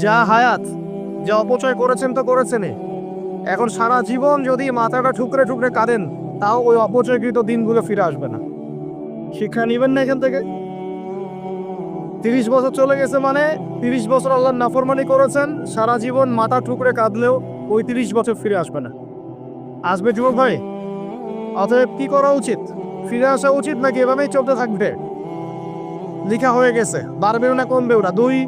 যা হায়াত, যা অপচয় করেছেন তো করেছেনই, এখন সারা জীবন যদি মাথাটা ঠুকরে ঠুকরে কাঁদেন তাও ওই অপচয়কৃত দিনগুলো ফিরে আসবে না। শিক্ষা নেবেন না এখান থেকে। 30 বছর চলে গেছে মানে 30 বছর আল্লাহর নাফরমানি করেছেন, সারা জীবন মাথা ঠুকরে কাঁদলেও ওই 30 বছর ফিরে আসবে না। আসবে যুবক ভাই। অতএব কি করা উচিত? ফিরে আসা উচিত নাকি এভাবেই চলতে থাকবে? লেখা হয়ে গেছে, বাড়বেও না কমবেও না। 2,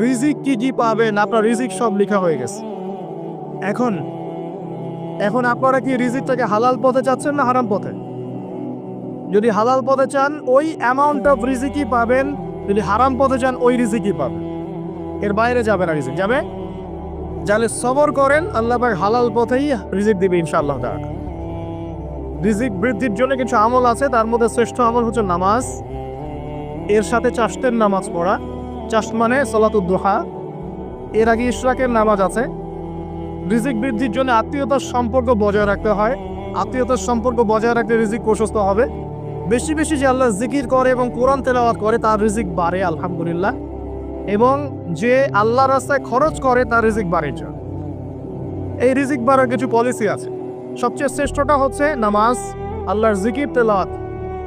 রিজিক কি কি পাবেন, আপনার রিজিক সব লেখা হয়ে গেছে। এখন এখন আপনারা কি রিজিকটাকে হালাল পথে চাচ্ছেন না হারাম পথে? যদি হালাল পথে চান ওই অ্যামাউন্ট অফ রিজিকই পাবেন, যদি হারাম পথে চান ওই রিজিকই পাবেন, এর বাইরে যাবে না রিজিক। যাবে যাহলে সবর করেন, আল্লাহ পাক হালাল পথেই রিজিক দিবে ইনশাআল্লাহ তাআলা। রিজিক বৃদ্ধির জন্য কিছু আমল আছে, তার মধ্যে শ্রেষ্ঠ আমল হচ্ছে নামাজ, এর সাথে চাষতের নামাজ পড়া। চাষ মানে সালাতুদ দুহা, এর আগে ইশরাকের নামাজ আছে। রিজিক বৃদ্ধির জন্য আত্মীয়তার সম্পর্ক বজায় রাখতে হয়, আত্মীয়তার সম্পর্ক বজায় রাখলে রিজিক প্রশস্ত হবে। বেশি বেশি যে আল্লাহ জিকির করে এবং কোরআন তেলাওয়াত করে তার রিজিক বাড়ে আলহামদুলিল্লাহ, এবং যে আল্লাহর রাস্তায় খরচ করে তার রিজিক বাড়ে। এই রিজিক বাড়ার কিছু পলিসি আছে। সবচেয়ে শ্রেষ্ঠটা হচ্ছে নামাজ, আল্লাহর জিকির তেলাওয়াত,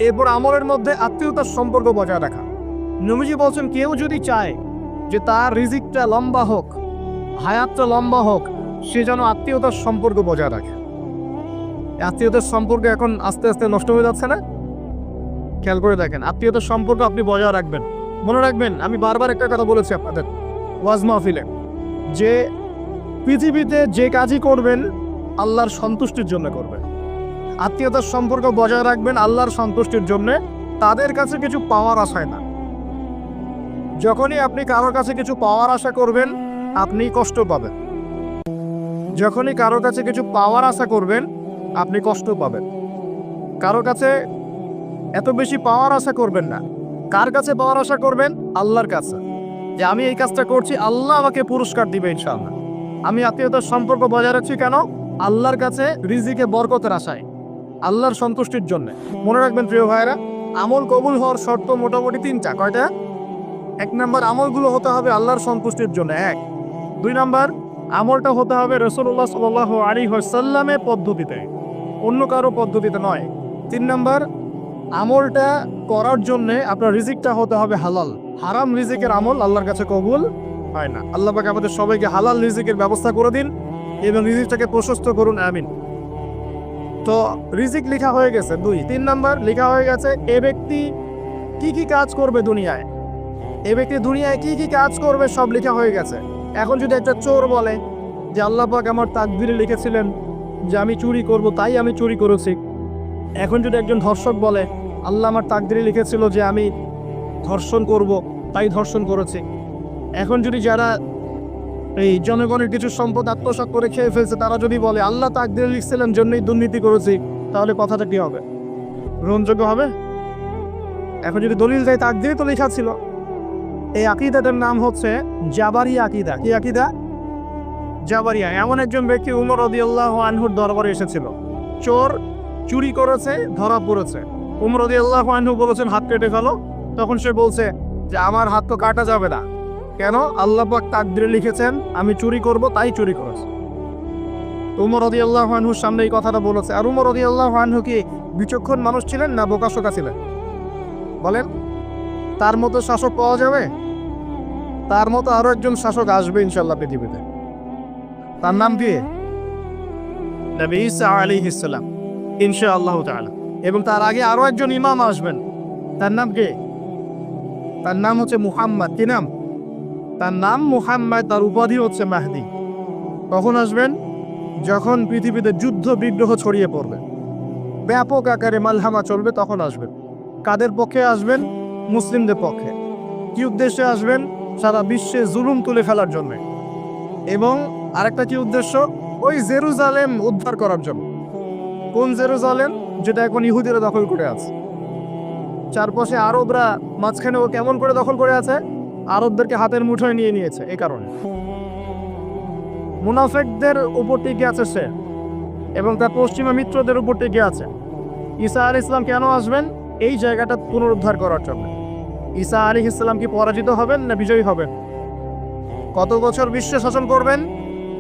এরপর আমলের মধ্যে আত্মীয়তার সম্পর্ক বজায় রাখা। নবীজি বলছেন কেউ যদি চায় যে তার রিজিকটা লম্বা হোক, হায়াতটা লম্বা হোক, সে যেন আত্মীয়তার সম্পর্ক বজায় রাখে। আত্মীয়তার সম্পর্ক এখন আস্তে আস্তে নষ্ট হয়ে যাচ্ছে না? খেয়াল করে দেখেন, আত্মীয়তার সম্পর্ক আপনি বজায় রাখবেন। মনে রাখবেন, আমি বারবার একটা কথা বলেছি আপনাদের ওয়াজ মাহফিলে, যে পৃথিবীতে যে কাজই করবেন আল্লাহর সন্তুষ্টির জন্য করবেন। আত্মীয়তার সম্পর্ক বজায় রাখবেন আল্লাহর সন্তুষ্টির জন্য, তাদের কাছে কিছু পাওয়ার আশায় না। যখনই আপনি কারোর কাছে কিছু পাওয়ার আশা করবেন আপনি কষ্ট পাবেন। যখনই কারোর কাছে কিছু পাওয়ার আশা করবেন আপনি কষ্ট পাবেন। কারোর কাছে এত বেশি পাওয়ার আশা করবেন না। কার কাছে পাওয়ার আশা করবেন? আল্লাহর কাছে, যে আমি এই কাজটা করছি আল্লাহ আমাকে পুরস্কার দিবে ইনশাআল্লাহ। আমি আত্মীয়তার সম্পর্ক বজায় রাখছি কেন? আল্লাহর কাছে রিজিকে বরকতের আশায়, আল্লাহর সন্তুষ্টির জন্য। মনে রাখবেন প্রিয় ভাইয়েরা, আমল কবুল হওয়ার শর্ত মোটামুটি 3টা। কয়টা? 1 নম্বর, আমলগুলো হতে হবে আল্লাহর সন্তুষ্টির জন্য। 1। 2 নম্বর, আমলটা হতে হবে রাসূলুল্লাহ সাল্লাল্লাহু আলাইহি ওয়াসাল্লামের পদ্ধতিতে, অন্য কারো পদ্ধতিতে নয়। 3 নম্বর, আমলটা করার জন্য আপনার রিজিকটা হতে হবে হালাল। হারাম রিজিকের আমল আল্লাহর কাছে কবুল হয় না। আল্লাহ পাক আমাদের সবাইকে হালাল রিজিকের ব্যবস্থা করে দিন এবং রিজিকটাকে প্রশস্ত করুন, আমিন। তো রিজিক লেখা হয়ে গেছে 2। 3 নম্বর, লেখা হয়ে গেছে এ ব্যক্তি কি কি কাজ করবে দুনিয়ায়, এ ব্যক্তি দুনিয়ায় কি কি কাজ করবে সব লেখা হয়ে গেছে। এখন যদি একটা চোর বলে যে আল্লাহ পাক আমার তাকদীরে লিখেছিলেন যে আমি চুরি করব, তাই আমি চুরি করেছি। এখন যদি একজন ধর্ষক বলে আল্লাহ আমার তাকদীরে লিখেছিল যে আমি ধর্ষণ করব, তাই ধর্ষণ করেছি। এখন যদি যারা এই জনগণের কিছু সম্পদ আত্মসাৎ করে খেয়ে ফেলছে তারা যদি বলে আল্লাহ তাকদীরে লিখছিলেন জন্যই দুর্নীতি করেছি, তাহলে কথাটা কি হবে? গ্রহণযোগ্য হবে? এখন যদি দলিল দেয় তাকদীরে তো লেখা ছিল। এই আকীদাটার নাম হচ্ছে জাবারিয়া আকীদা। কি আকীদা? জাবারিয়া। এমন একজন ব্যক্তি উমর রাদিয়াল্লাহু আনহুর দরবারে এসেছিল, চোর চুরি করেছে, ধরা পড়েছে। উমর রাদিয়াল্লাহু আনহু বলেছেন হাত কেটে ফেলো। তখন সে বলছে যে আমার হাত তো কাটা যাবে না। কেন? আল্লাহ পাক তাকদীরে লিখেছেন আমি চুরি করব, তাই চুরি করেছে। উমর রাদিয়াল্লাহু আনহুর সামনে এই কথাটা বলেছে। আর উমর রাদিয়াল্লাহু আনহু কি বিচক্ষণ মানুষ ছিলেন না বোকাশোকা ছিলেন? বলেন, তার মতো শাসক পাওয়া যাবে? তার মতো আরো একজন শাসক আসবে ইনশাআল্লাহ পৃথিবীতে। তার নাম কি? নবী ঈসা আলাইহিস সালাম ইনশাআল্লাহ তাআলা। এবং তার আগে আরো একজন ইমাম আসবেন। তার নাম কি? তার নাম হচ্ছে মুহাম্মদ। কি নাম? তার নাম মুহাম্মদ, তার উপাধি হচ্ছে মাহদি। কখন আসবেন? যখন পৃথিবীতে যুদ্ধ বিগ্রহ ছড়িয়ে পড়বে, ব্যাপক আকারে মালহামা চলবে, তখন আসবেন। কাদের পক্ষে আসবেন? মুসলিমদের পক্ষে। কি উদ্দেশ্যে আসবেন? সারা বিশ্বে জুলুম তুলে ফেলার জন্য। এবং আরেকটা কি উদ্দেশ্য? ওই জেরুজালেম উদ্ধার করার জন্য। কোন জেরুজালেম? যেটা এখন ইহুদিরা দখল করে আছে। চারপাশে আরবরা, মাঝখানে ও কেমন করে দখল করে আছে? আরবদেরকে হাতের মুঠোয় নিয়ে নিয়েছে। এই কারণে মুনাফিকদের উপর টিকে আছে সে, এবং তার পশ্চিমা মিত্রদের উপর টিকে আছে। ঈসা আলাইহিস সালাম কেন আসবেন? এই জায়গাটা পুনরুদ্ধার করার জন্য। ঈসা আলাইহিস সালাম কি পরাজিত হবেন না বিজয়ী হবেন? কত বছর বিশ্বে শাসন করবেন?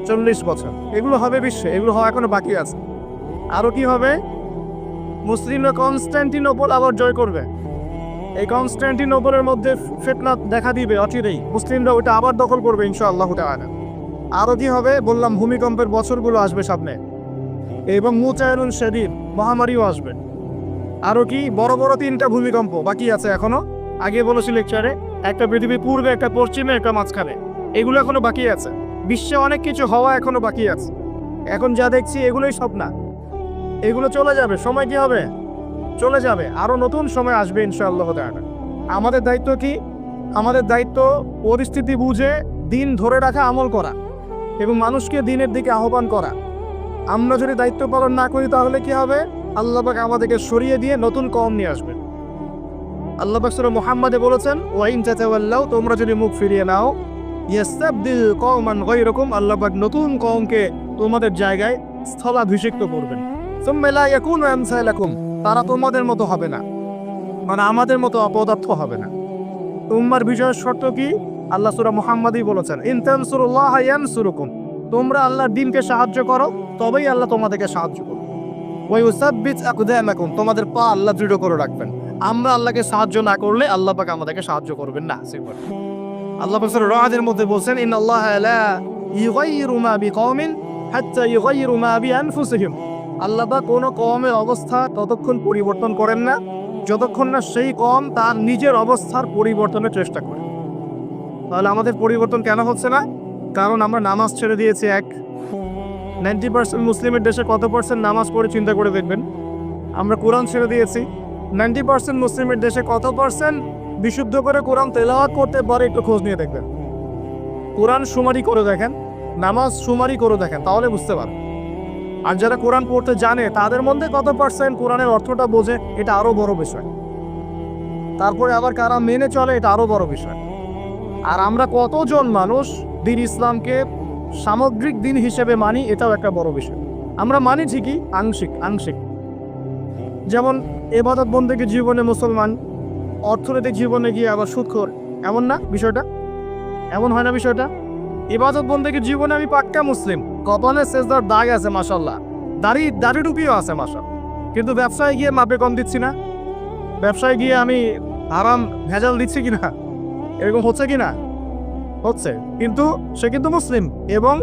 40 বছর। এগুলো হবে বিশ্বে, এগুলো হওয়া এখনো বাকি আছে। আরও কি হবে? মুসলিমরা কনস্ট্যান্টিনোপল আবার জয় করবে। এই কনস্ট্যান্টিনোপলের মধ্যে ফিতনা দেখা দিবে অচিরেই, মুসলিমরা ওটা আবার দখল করবে ইনশাআল্লাহ তাআলা। আরও কি হবে? বললাম ভূমিকম্পের বছরগুলো আসবে সামনে, এবং মুতায়রুন শাদীদ, মহামারীও আসবে। আরও কি? বড় বড় 3টা ভূমিকম্প বাকি আছে এখনো। আগে বলেছি লেকচারে, একটা পৃথিবীর পূর্বে, একটা পশ্চিমে, একটা মাঝখানে। এগুলো এখনো বাকি আছে। বিশ্বে অনেক কিছু হওয়া এখনো বাকি আছে। এখন যা দেখছি এগুলোই সব না, এগুলো চলে যাবে। সময় কি হবে? চলে যাবে। আরও নতুন সময় আসবে ইনশাআল্লাহ তাআলা। আমাদের দায়িত্ব কি? আমাদের দায়িত্ব পরিস্থিতি বুঝে দিন ধরে রাখা, আমল করা এবং মানুষকে দিনের দিকে আহ্বান করা। আমরা যদি দায়িত্ব পালন না করি তাহলে কি হবে? আল্লাহ পাক আমাদেরকে সরিয়ে দিয়ে নতুন কওম নিয়ে আসবেন। আল্লাহ পাক সূরা মুহাম্মাদে বলেছেন, ওয়াইন তাতাওয়াল্লাউ, তোমরা যদি মুখ ফিরিয়ে নাও, ইয়াস্তাবদিল কওমান গায়রাকুম, আল্লাহ পাক নতুন কওমকে তোমাদের জায়গায় স্থলাভিষিক্ত করবেন। সুম্মা লা ইয়াকুনু আমসালাকুম, তারা তোমাদের মতো হবে না, মানে আমাদের মতো অপদার্থ হবে না। উম্মার বিজয়ের শর্ত কি? আল্লাহ সূরা মুহাম্মাদই বলেছেন, ইন তানসুরুল্লাহা ইয়ানসুরুকুম, তোমরা আল্লাহর দ্বীনকে সাহায্য করো, তবেই আল্লাহ তোমাদেরকে সাহায্য করবে। ওয়া ইউসাব্বিত আকদামাকুম, তোমাদের পা আল্লাহ দৃঢ় করে রাখবেন। আমরা আল্লাহকে সাহায্য না করলে আল্লাহ পাক আমাদেরকে সাহায্য করবেন না। আল্লাহ পাক সূরা রা'দের মধ্যে বলেন, ইন্নাল্লাহা লা ইউগাইয়িরু মা বিকওমিন হাত্তা ইউগাইয়িরু মা বিআনফুসিহিম, আল্লাহ পাক কোনো কওমের অবস্থা ততক্ষণ পরিবর্তন করেন না যতক্ষণ না সেই কওম তার নিজের অবস্থার পরিবর্তনের চেষ্টা করে। তাহলে আমাদের পরিবর্তন কেন হচ্ছে না? কারণ আমরা নামাজ ছেড়ে দিয়েছি। 90% মুসলিমের দেশে কত পার্সেন্ট নামাজ পড়ে চিন্তা করে দেখবেন। আমরা কোরআন ছেড়ে দিয়েছি। 90% মুসলিমের দেশে কত পার্সেন্ট বিশুদ্ধ করে কোরআন তেলাওয়াত করতে পারে? একটু খোঁজ নিয়ে দেখবেন। কোরআন সুমারি করে দেখেন, নামাজ সুমারি করে দেখেন, তাহলে বুঝতে পারবেন। আর যারা কোরআন পড়তে জানে তাদের মধ্যে কত পার্সেন্ট কোরআনের অর্থটা বোঝে, এটা আরও বড় বিষয়। তারপরে আবার কারা মেনে চলে, এটা আরও বড় বিষয়। আর আমরা কতজন মানুষ দ্বীন ইসলামকে সামগ্রিক দিন হিসেবে মানি, এটাও একটা বড় বিষয়। আমরা মানি ঠিকই, আংশিক। যেমন ইবাদত বন্দেগী জীবনে মুসলমান, অর্থনৈতিক জীবনে গিয়ে আবার সুদখোর, এমন না বিষয়টা? এমন হয় না বিষয়টা? ইবাদত বন্দেগী জীবনে আমি পাক্কা মুসলিম, কপালে সেজদার দাগ আছে মাশাআল্লাহ, দাড়ি টুপিও আছে মাশাআল্লাহ, কিন্তু ব্যবসায় গিয়ে মাপে কম দিচ্ছি না? ব্যবসায় গিয়ে আমি হারাম ভেজাল দিচ্ছি কিনা? এরকম হচ্ছে কিনা? হচ্ছে। কিন্তু সে কিন্তু মুসলিম এবং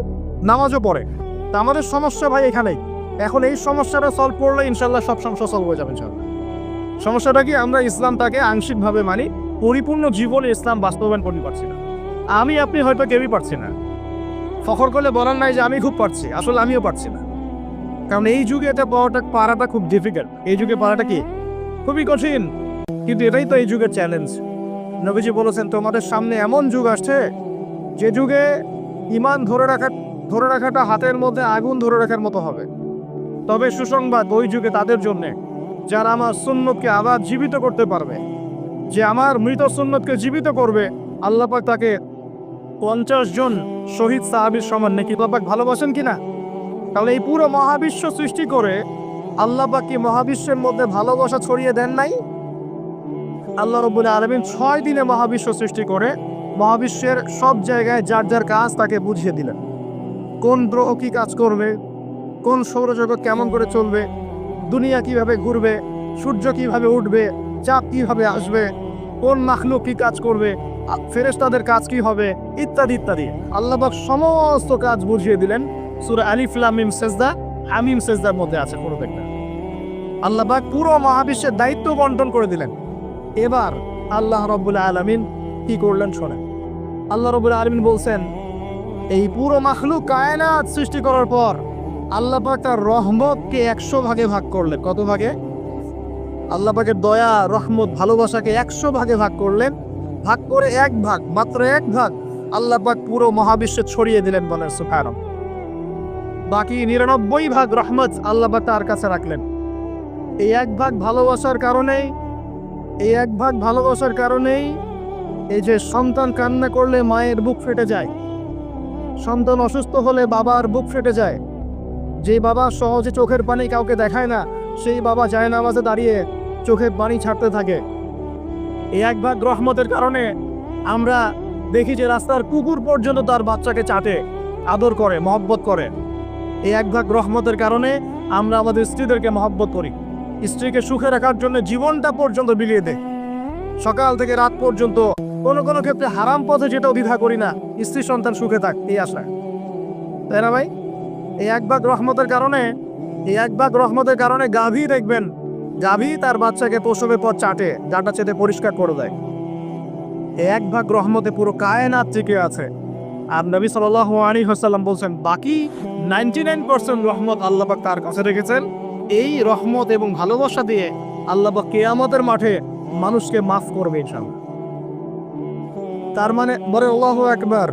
নামাজও পড়ে। তা আমাদের সমস্যা ভাই এখানেই। এখন এই সমস্যাটা সলভ করলে ইনশাল্লাহ সব সমস্যা সলভ হয়ে যাবে ইনশাল্লাহ। সমস্যাটা কি? আমরা ইসলামটাকে আংশিকভাবে মানি, পরিপূর্ণ জীবনে ইসলাম বাস্তবায়ন করতে পারছি না। আপনি হয়তো কেউই পারছি না। ফখর করলে বলার নাই যে আমি খুব পারছি, আসলে আমিও পারছি না। কারণ এই যুগে এটা পারাটা খুব ডিফিকাল্ট। এই যুগে পারাটা কি খুবই কঠিন, কিন্তু এটাই তো এই যুগের চ্যালেঞ্জ। নবীজি বলেছেন, তোমাদের সামনে এমন যুগ আসছে যে যুগে ঈমান ধরে রাখাটা হাতের মধ্যে আগুন ধরে রাখার মতো হবে। তবে সুসংবাদ ওই যুগে তাদের জন্যে যারা আমার সুন্নতকে আবার জীবিত করতে পারবে। যে আমার মৃত সুন্নতকে জীবিত করবে, আল্লাহ পাক তাকে 50 জন শহীদ সাহাবীর সমান নেকি আল্লাহ পাক ভালোবাসেন কিনা? তাহলে এই পুরো মহাবিশ্ব সৃষ্টি করে আল্লাহ পাক কি মহাবিশ্বের মধ্যে ভালোবাসা ছড়িয়ে দেন নাই? আল্লাহ রাব্বুল আলামিন 6 দিনে মহাবিশ্ব সৃষ্টি করে মহাবিশ্বের সব জায়গায় যার যার কাজ তাকে বুঝিয়ে দিলেন। কোন গ্রহ কি কাজ করবে, কোন সৌরজগৎ কেমন করে চলবে, দুনিয়া কিভাবে ঘুরবে, সূর্য কিভাবে উঠবে, চাঁদ কিভাবে আসবে, কোন মাখলুক কি কাজ করবে, ফেরেশতাদের কাজ কি হবে, ইত্যাদি ইত্যাদি। আল্লাহ পাক সমস্ত কাজ বুঝিয়ে দিলেন। সূরা আলিফ লাম মিম সেজদা, হামিম সেজদার মধ্যে আছে প্রত্যেকটা। আল্লাহ পাক পুরো মহাবিশ্বের দায়িত্ব বন্টন করে দিলেন। এবার আল্লাহ রাব্বুল আলামিন কি করলেন শোনেন। আল্লাহ রাব্বুল আলামিন বলছেন, এই পুরো মাখলুক কায়নাত সৃষ্টি করার পর আল্লাহ পাক তার রহমতকে 100 ভাগে ভাগ করলেন। কত ভাগে? আল্লাহ পাকের দয়া, রহমত, ভালোবাসাকে 100 ভাগে ভাগ করলেন। ভাগ করে মাত্র এক ভাগ আল্লাহ পাক পুরো মহাবিশ্বে ছড়িয়ে দিলেন, বলেন সুবহানাল্লাহ। বাকি 99 ভাগ রহমত আল্লাহ পাক তার কাছে রাখলেন। এই এক ভাগ ভালোবাসার কারণেই এই যে সন্তান কান্না করলে মায়ের বুক ফেটে যায়, সন্তান অসুস্থ হলে বাবার বুক ফেটে যায়, যে বাবা সহজে চোখের পানি কাউকে দেখায় না, সেই বাবা জায়নামাজে দাঁড়িয়ে চোখের পানি ছাড়তে থাকে। এই এক ভাগ রহমতের কারণে আমরা দেখি যে রাস্তার কুকুর পর্যন্ত তার বাচ্চাকে চাটে, আদর করে, মহব্বত করে। এই এক ভাগ রহমতের কারণে আমরা আমাদের স্ত্রীদেরকে মহব্বত করি, স্ত্রীকে সুখে রাখার জন্য জীবনটা পর্যন্ত বিলিয়ে দেয়। সকাল থেকে রাত পর্যন্ত কোনো কোনো ক্ষেত্রে হারাম পথে যেটাও দ্বিধা করি না, স্ত্রী সন্তান সুখে থাক, এই আশা। তাই না ভাই? এই এক ভাগ রহমতের কারণে গাভী দেখবেন, গাভী তার বাচ্চাকে প্রসবের পর চাটে, ডাটা চেটে পরিষ্কার করে দেয়। এই এক ভাগ রহমতে পুরো কায়নাত টিকে আছে। আর নবী সাল্লাল্লাহু আলাইহি ওয়াসাল্লাম বলছেন বাকি 99% রহমত আল্লাহ পাক তার কাছে রেখেছেন। এই রহমত এবং ভালোবাসা দিয়ে আল্লাহ পাক কিয়ামতের মাঠে মানুষকে মাফ করবে ইনশাআল্লাহ। তার মানে বলে আল্লাহু আকবার,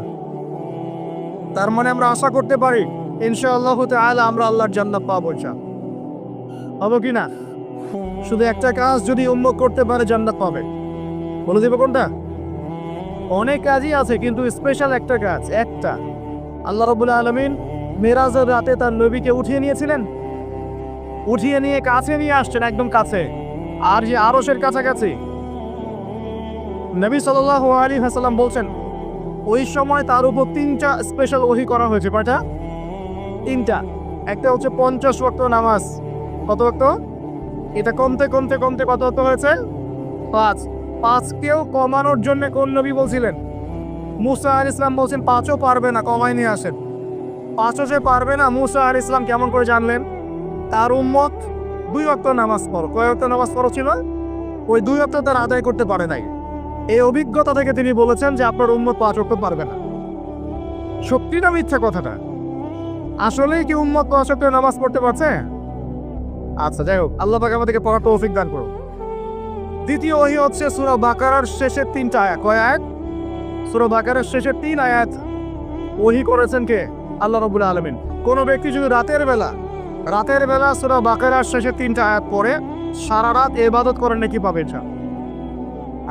তার মানে আমরা আশা করতে পারি ইনশাআল্লাহ তাআলা আমরা আল্লাহর জান্নাত পাবো ইনশাআল্লাহ। হবে কি না? শুধু একটা কাজ যদি উম্মত করতে পারে জান্নাত পাবে। বলে দেব কোনটা? অনেক কাজই আছে কিন্তু স্পেশাল একটা কাজ, একটা। আল্লাহ রাব্বুল আলামিন মেরাজের রাতে তার নবীকে উঠিয়ে নিয়েছিলেন, উঠিয়ে নিয়ে কাছে নিয়ে আসছেন, একদম কাছে, আর যে আরশের কাছাকাছি। নবী সাল্লাল্লাহু আলাইহি ওয়াসাল্লাম বলছেন ওই সময় তার উপর 3টা স্পেশাল ওহী করা হয়েছে। কয়টা? 3টা। একটা হচ্ছে 50 ওয়াক্ত নামাজ। কত ওয়াক্ত? এটা কমতে কমতে কমতে কত ওয়াক্ত হয়েছে? 5। 5কেও কমানোর জন্য কোন নবী বলছিলেন? মুসা আলাইহিস সালাম বলছেন 5ও পারবে না, কমাই নিয়ে আসেন। 5ও যে পারবে না, মুসা আলাইহিস সালাম কেমন করে জানলেন? তার উম্মত 2 ওয়াক্ত নামাজ পড়ো। কয় ওয়াক্ত নামাজ পড়ো ছিল? ওই 2 ওয়াক্ত তার আদায় করতে পারে নাই। এই অভিজ্ঞতা থেকে তিনি বলেছেন যে আপনার উম্মত 5 ওয়াক্ত পারবে না। সত্যি না মিথ্যা কথাটা? আসলেই কি উম্মত 5 ওয়াক্ত নামাজ পড়তে পারছে? আচ্ছা, যাই হোক, আল্লাহ পাক আমাদেরকে পড়ার তৌফিক দান করুন। দ্বিতীয় ওহী হচ্ছে সূরা বাকারার শেষের 3টা আয়াত। কয় আয়াত? সূরা বাকারার শেষের 3 আয়াত ওহী করেছেন কে? আল্লাহ রাব্বুল আলামিন। কোন ব্যক্তি যদি রাতের বেলা সূরা বাকারার শেষের 3টা আয়াত পড়ে সারা রাত ইবাদত করেন নাকি পাবে ইনশাআল্লাহ।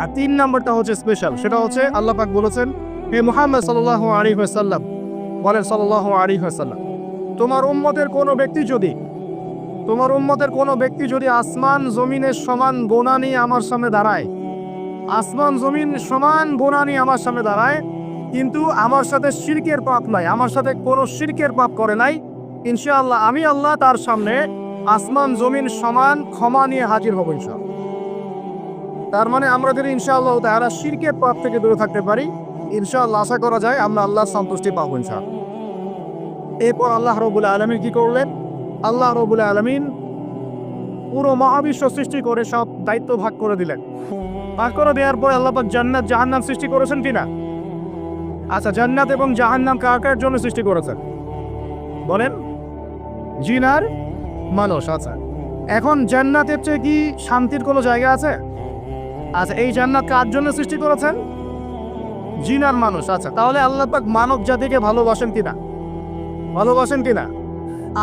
আর 3 নাম্বারটা হচ্ছে স্পেশাল, সেটা হচ্ছে আল্লাহ পাক বলেছেন, হে মুহাম্মদ সাল্লাল্লাহু আলাইহি ওয়াসাল্লাম, বলেন সাল্লাল্লাহু আলাইহি ওয়াসাল্লাম, তোমার উম্মতের কোনো ব্যক্তি যদি আসমান জমিনের সমান গোনা নিয়ে আমার সামনে দাঁড়ায়, আসমান জমিন সমান গোনা নিয়ে আমার সামনে দাঁড়ায়, কিন্তু আমার সাথে শিরকের পাপ নাই, আমার সাথে কোনো শিরকের পাপ করে নাই, ইনশাআল্লাহ আমি আল্লাহ তার সামনে আসমান জমিন সমান ক্ষমা নিয়ে হাজির হব ইনশাআল্লাহ। তার মানে আমরা যদি ইনশাআল্লাহ তাআলা শিরকের পাপ থেকে দূরে থাকতে পারি, ইনশাআল্লাহ আশা করা যায় আমরা আল্লাহর সন্তুষ্টি পাবো ইনশাআল্লাহ। এরপর আল্লাহ রাব্বুল আলামিন কি করলেন? আল্লাহ রাব্বুল আলামিন পুরো মহাবিশ্ব সৃষ্টি করে সব দায়িত্ব ভাগ করে দিলেন। ভাগ করে দেওয়ার পর আল্লাহ পাক জান্নাত জাহান্নাম সৃষ্টি করেছেন কিনা? আচ্ছা, জান্নাত এবং জাহান্নাম কার কার জন্য সৃষ্টি করেছেন বলেন? জিন আর মানুষ। আচ্ছা, এখন জান্নাতের চেয়ে কি শান্তির কোনো জায়গা আছে? আচ্ছা, এই জান্নাত কার জন্য সৃষ্টি করেছেন? জিন আর মানুষ। আচ্ছা, তাহলে আল্লাহ পাক মানব জাতিকে ভালোবাসেন কিনা? ভালোবাসেন কিনা?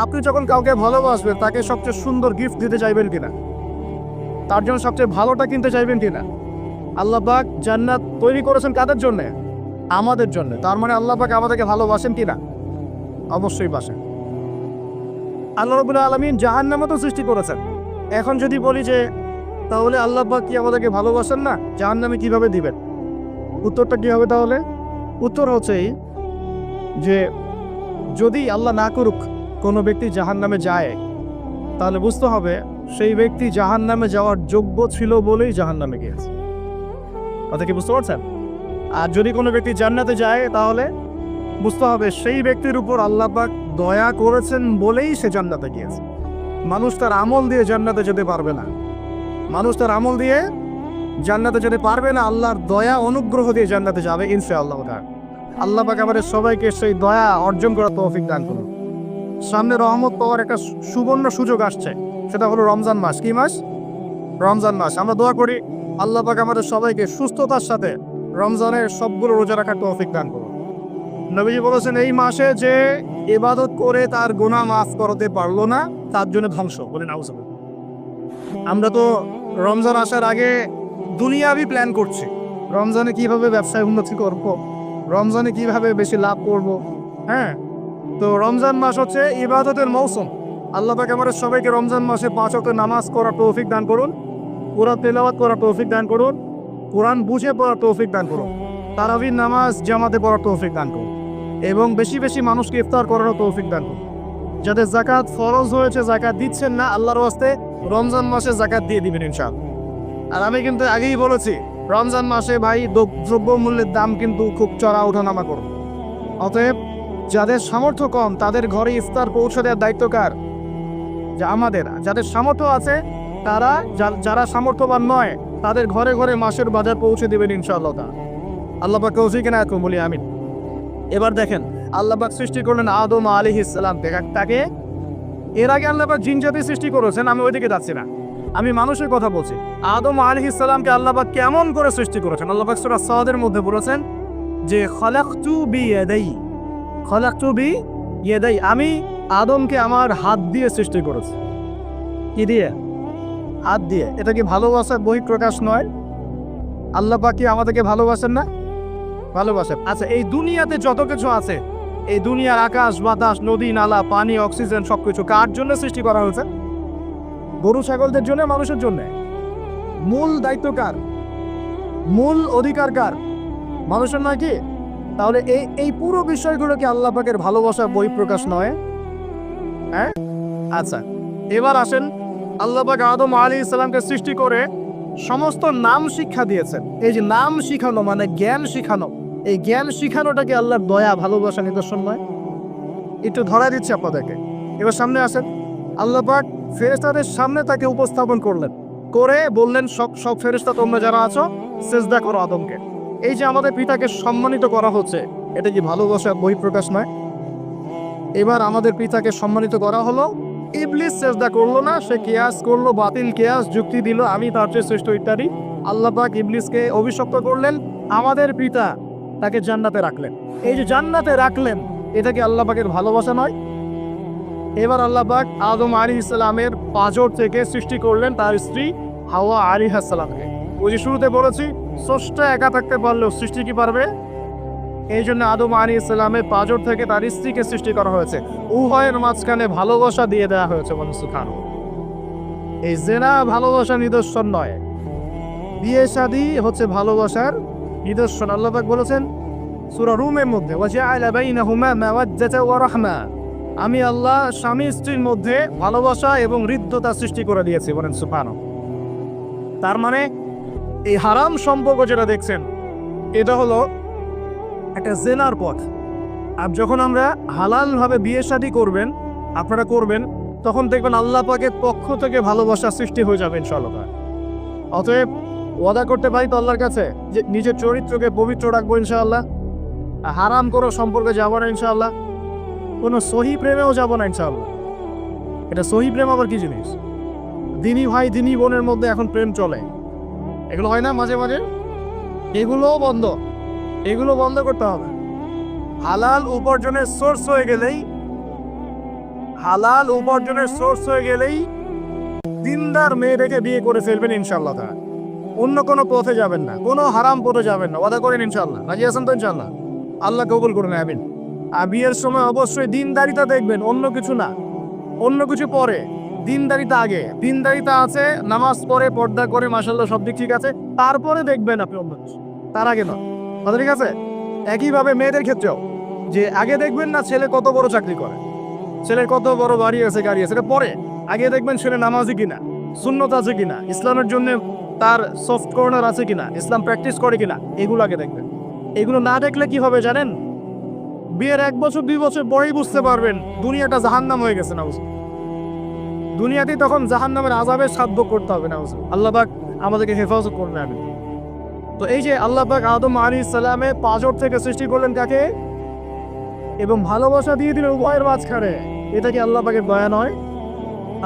আপনি যখন কাউকে ভালোবাসবেন তাকে সবচেয়ে সুন্দর গিফট দিতে চাইবেন কিনা? তার জন্য সবচেয়ে ভালোটা কিনতে চাইবেন কিনা? আল্লাহ পাক জান্নাত তৈরি করেছেন কাদের জন্য? আমাদের জন্য। তার মানে আল্লাহ পাক আমাদেরকে ভালোবাসেন কিনা? অবশ্যই বাসেন। আল্লাহ রাব্বুল আলামিন জাহান্নামও তো সৃষ্টি করেছেন। এখন যদি বলি যে তাহলে আল্লাহ পাক কি আমাদেরকে ভালোবাসেন না, জাহান্নামে কিভাবে দিবেন? উত্তরটা কি হবে তাহলে? উত্তর হচ্ছে যে যদি আল্লাহ না করুক কোনো ব্যক্তি জাহান্নামে যায়, তাহলে বুঝতে হবে সেই ব্যক্তি জাহান্নামে যাওয়ার যোগ্য ছিল বলেই জাহান্নামে গিয়েছে। কথা কি বুঝতে পারছেন? আর যদি কোনো ব্যক্তি জান্নাতে যায় তাহলে বুঝতে হবে সেই ব্যক্তির উপর আল্লাহ পাক দয়া করেছেন বলেই সে জান্নাতে গিয়েছে। মানুষ তার আমল দিয়ে জান্নাতে যেতে পারবে না, আল্লাহর দয়া অনুগ্রহ দিয়ে জান্নাতে যাবে ইনশাআল্লাহ। আল্লাহ পাক আমাদের সবাইকে সেই দয়া অর্জন করার তৌফিক দান করুন। সামনে রহমত পাওয়ার একটা সুবর্ণ সুযোগ আসছে, সেটা হলো রমজান মাস। কি মাস? রমজান মাস। আমরা দোয়া করি আল্লাহ পাক আমাদের সবাইকে সুস্থতার সাথে রমজানের সবগুলো রোজা রাখার তৌফিক দান করুন। নবীজি বলেছেন এই মাসে যে ইবাদত করে তার গুনাহ মাফ করতে পারলো না তার জন্য ধ্বংস। বলেন আউযুবিল্লাহ। আমরা তো রমজান আসার আগে দুনিয়াবি প্ল্যান করছি, রমজানে কিভাবে ব্যবসায় উন্নতি করব, রমজানে কিভাবে বেশি লাভ করব। হ্যাঁ, তো রমজান মাস হচ্ছে ইবাদতের মৌসুম। আল্লাহ পাক আমাদের সবাইকে রমজান মাসে 5 ওয়াক্ত নামাজ করার তৌফিক দান করুন, কোরআন তেলাওয়াত করার তৌফিক দান করুন, কোরআন বুঝে পড়ার তৌফিক দান করুন। তারাবির নামাজ জামাতে পড়ার তৌফিক দান করুন এবং বেশি বেশি মানুষকে ইফতার করারও তৌফিক দান করুন। যাদের যাকাত ফরজ হয়েছে যাকাত দিচ্ছেন না, আল্লাহর ওয়াস্তে রমজান মাসে যাকাত দিয়ে দিবেন ইনশাআল্লাহ। আর আমি কিন্তু আগেই বলেছি রমজান মাসে ভাই দ্রব্যমূল্যের দাম কিন্তু খুব চড়া ওঠানামা করবে। অতএব যাদের সামর্থ্য কম তাদের ঘরে ইফতার পৌঁছে দেওয়ার দায়িত্ব কার? যা আমাদের। যাদের সামর্থ্য আছে তারা, যারা সামর্থ্যবান নয় তাদের ঘরে ঘরে মাসের বাজার পৌঁছে দেবেন ইনশাআল্লাহ। আল্লাহ পাক তৌফিক না করুন বলি আমিন। এবার দেখেন আল্লাহ পাক সৃষ্টি করলেন আদম আলাইহিস সালাম তাকে। এর আগে আল্লাহ পাক জিন জাতি সৃষ্টি করেছেন, আমি ওইদিকে যাচ্ছি না, আমি মানুষের কথা বলছি। আদম আলাইহিস সালামকে আল্লাহ পাক কেমন করে সৃষ্টি করেছেন? আল্লাহ পাক সূরা সাদের মধ্যে বলেছেন যে খালাকতু বিয়াদাই, আমি আদমকে আমার হাত দিয়ে সৃষ্টি করেছি। কি দিয়ে? হাত দিয়ে। এটা কি ভালোবাসার বহিঃপ্রকাশ নয়? আল্লাহ পাক কি আমাদেরকে ভালোবাসেন না? ভালোবাসেন। আচ্ছা, এই দুনিয়াতে যত কিছু আছে, এই দুনিয়ার আকাশ বাতাস নদী নালা পানি অক্সিজেন সবকিছু কার জন্য সৃষ্টি করা হয়েছে? গরু ছাগলদের জন্য, মানুষের জন্য। মূল দায়িত্ব কার? মূল অধিকার কার? মানুষের নয় কি? তাহলে এই পুরো বিষয়গুলো কি আল্লাহ পাকের ভালোবাসার বহিঃপ্রকাশ নয়? হ্যাঁ। আচ্ছা, এবার আসেন, আল্লাহ পাক আদম আলাইহিস সালামকে সৃষ্টি করে সমস্ত নাম শিক্ষা দিয়েছেন। এই যে নাম শিখানো মানে জ্ঞান শিখানো, এই জ্ঞান শিখানোটাকে আল্লাহর দয়া ভালোবাসা নিদর্শন নয়? একটু ধরা দিচ্ছি আপনাদেরকে। এবার সামনে আসেন, আল্লাহ পাক ফেরেশতাদের সামনে তাকে উপস্থাপন করলেন, করে বললেন সব ফেরেশতা তোমরা যারা আছো সিজদা করো আদমকে। এই যে আমাদের পিতাকে সম্মানিত করা হচ্ছে, এটা কি ভালোবাসার বহিঃপ্রকাশ নয়? এবার আমাদের পিতাকে সম্মানিত করা হলো, ইবলিস সিজদা করলো না, সে কিয়াস করলো, বাতিল কিয়াস যুক্তি দিল আমি তার চেয়ে শ্রেষ্ঠ ইত্যাদি। আল্লাহ পাক ইবলিসকে অভিশপ্ত করলেন, আমাদের পিতা তাকে জান্নাতে রাখলেন। এই যে জান্নাতে রাখলেন, এটা কি আল্লাহ পাকের ভালোবাসা নয়? এবার আল্লাহ পাক আদম আলাইহিস সালামের পাঁজর থেকে সৃষ্টি করলেন তার স্ত্রী হাওয়া আলাইহিস সালামকে। ওই যে শুরুতে বলেছি স্রষ্টা একা থাকতে পারলেও সৃষ্টি কি পারবে? এই জন্য আদম আলাইহিস সালামের পাঁজর থেকে তার স্ত্রীকে সৃষ্টি করা হয়েছে, উভয়ের মাঝখানে ভালোবাসা দিয়ে দেওয়া হয়েছে। সুবহানাল্লাহ। এই জিনা ভালোবাসার নিদর্শন নয়, বিয়ে শাদী হচ্ছে ভালোবাসার নিদর্শন। আল্লাহ পাক বলেছেন সূরা রুমের মধ্যে, ওয়াজআলা বাইনাহুমা মাওয়াজ্জাতা ওয়া রাহমা, আমি আল্লাহ স্বামী স্ত্রীর মধ্যে ভালোবাসা এবং হৃদ্যতা সৃষ্টি করে দিয়েছি। বলেন সুবহানাল্লাহ। তার মানে এই হারাম সম্পর্ক যেটা দেখছেন, এটা হলো একটা জেনার পথ। আর যখন আমরা হালাল ভাবে বিয়ে শাদী করবেন, আপনারা করবেন, তখন দেখবেন আল্লাহ পাকের পক্ষ থেকে ভালোবাসা সৃষ্টি হয়ে যাবে ইনশাআল্লাহ। অতএব ওয়াদা করতে পারি তো আল্লাহর কাছে যে নিজের চরিত্রকে পবিত্র রাখবো ইনশাআল্লাহ, হারাম করে সম্পর্কে যাবো না ইনশাআল্লাহ, কোনো সহি প্রেমেও যাবো না ইনশাআল্লাহ। এটা সহি প্রেম আবার কি জিনিস? দিনী ভাই দিনী বোনের মধ্যে এখন প্রেম চলে, এগুলো হয় না মাঝে মাঝে? এগুলোও বন্ধ, এগুলো বন্ধ করতে হবে। হালাল উপার্জনের সোর্স হয়ে গেলেই দিনদার মেয়ে রেখে বিয়ে করে ফেলবেন ইনশাআল্লাহ। অন্য কোনো পথে যাবেন না, কোনো হারাম পথে যাবেন না। ওয়াদা করেন ইনশাআল্লাহ? রাজি আছেন তো ইনশাআল্লাহ? আল্লাহ কবুল করুন, আমিন। আর বিয়ের সময় অবশ্যই দিনদারিতা দেখবেন, অন্য কিছু না। অন্য কিছু পরে, দিনদারিতা আগে। দিনদারিতা আছে, নামাজ পড়ে পর্দা করে মাশাআল্লাহ সব দিক ঠিক আছে, তারপরে দেখবেন আপনি অন্য কিছু, তার আগে না। কথা ঠিক আছে? একইভাবে মেয়েদের ক্ষেত্রেও, যে আগে দেখবেন না ছেলে কত বড় চাকরি করে, ছেলের কত বড় বাড়ি আছে গাড়ি আছে, এটা পরে। আগে দেখবেন ছেলে নামাজি কিনা, সুন্নত আছে কিনা, ইসলামের জন্য তার সফট কর্নার আছে কিনা, ইসলাম প্র্যাকটিস করে কিনা, এগুলো আগে দেখবেন। এগুলো না দেখলে কি হবে জানেন? বিয়ের 1 বছর 2 বছর পরেই বুঝতে পারবেন দুনিয়াটা জাহান্নাম হয়ে গেছে। না, দুনিয়াতেই তখন জাহান্নামের আযাবের সাধ্য করতে হবে। না, আল্লাহ পাক আমাদেরকে হেফাজত করবে। আমি তো এই যে আল্লাহ পাক আদম আলাইহিস সালামের পাঁজর থেকে সৃষ্টি করলেন কাকে, এবং ভালোবাসা দিয়ে দিলেন উভয়ের মাঝখানে, এটা কি আল্লাহ পাকের দয়া নয়?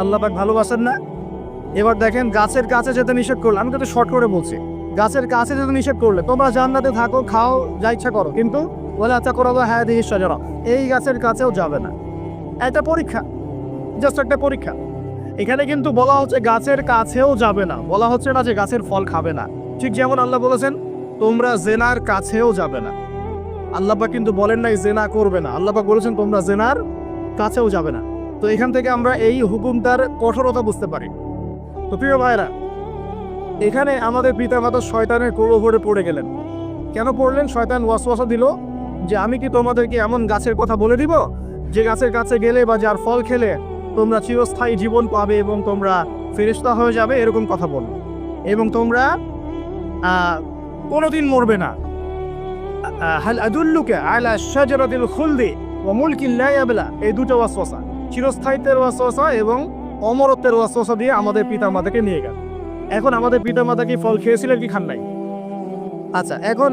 আল্লাহ পাক ভালোবাসেন না? এবার দেখেন গাছের কাছে যেতে নিষেধ করলে, আমি তো শর্ট করে বলছি, গাছের কাছে যেতে নিষেধ করলে তোমরা জান্নাতে থাকো, খাও, যা ইচ্ছা করো, কিন্তু বলে আচ্ছা করো হাদিহিস শাজারা, এই গাছের কাছেও যাবে না। এটা পরীক্ষা, জাস্ট একটা পরীক্ষা। এখানে কিন্তু বলা হচ্ছে গাছের কাছেও যাবে না, বলা হচ্ছে না যে গাছের ফল খাবে না। ঠিক যেমন আল্লাহ বলেছেন তোমরা জেনার কাছেও যাবে না। আল্লাহ পাক কিন্তু বলেন নাই জেনা করবে না, আল্লাহ পাক বলেছেন তোমরা জেনার কাছেও যাবে না। তো এখান থেকে আমরা এই হুকুমটার কঠোরতা বুঝতে পারি। তো প্রিয় ভাইরা, এখানে আমাদের পিতামাতা শয়তানের প্রলোভনে পড়ে গেলেন। কেন পড়লেন? শয়তান ওয়াসওয়াসা দিল যে আমি কি তোমাদেরকে এমন গাছের কথা বলে দিব যে গাছের কাছে গেলে বা যার ফল খেলে তোমরা চিরস্থায়ী জীবন পাবে এবং তোমরা ফেরেশতা হয়ে যাবে, এরকম কথা বল, এবং তোমরা কোনোদিন মরবে না। হাল আদুল্লুকা আলা শাজারাতিল খুলদি ওয়া মুলকিন লা ইয়াবলা, এই দুটো ওয়াসওয়াসা, চিরস্থায়িত্বের ওয়াসওয়াসা এবং অমরত্বের ওয়াসওয়াসা দিয়ে আমাদের পিতামাতাকে নিয়ে গেল। এখন আমাদের পিতামাতা কি ফল খেয়েছিলেন কি খান নাই? আচ্ছা, এখন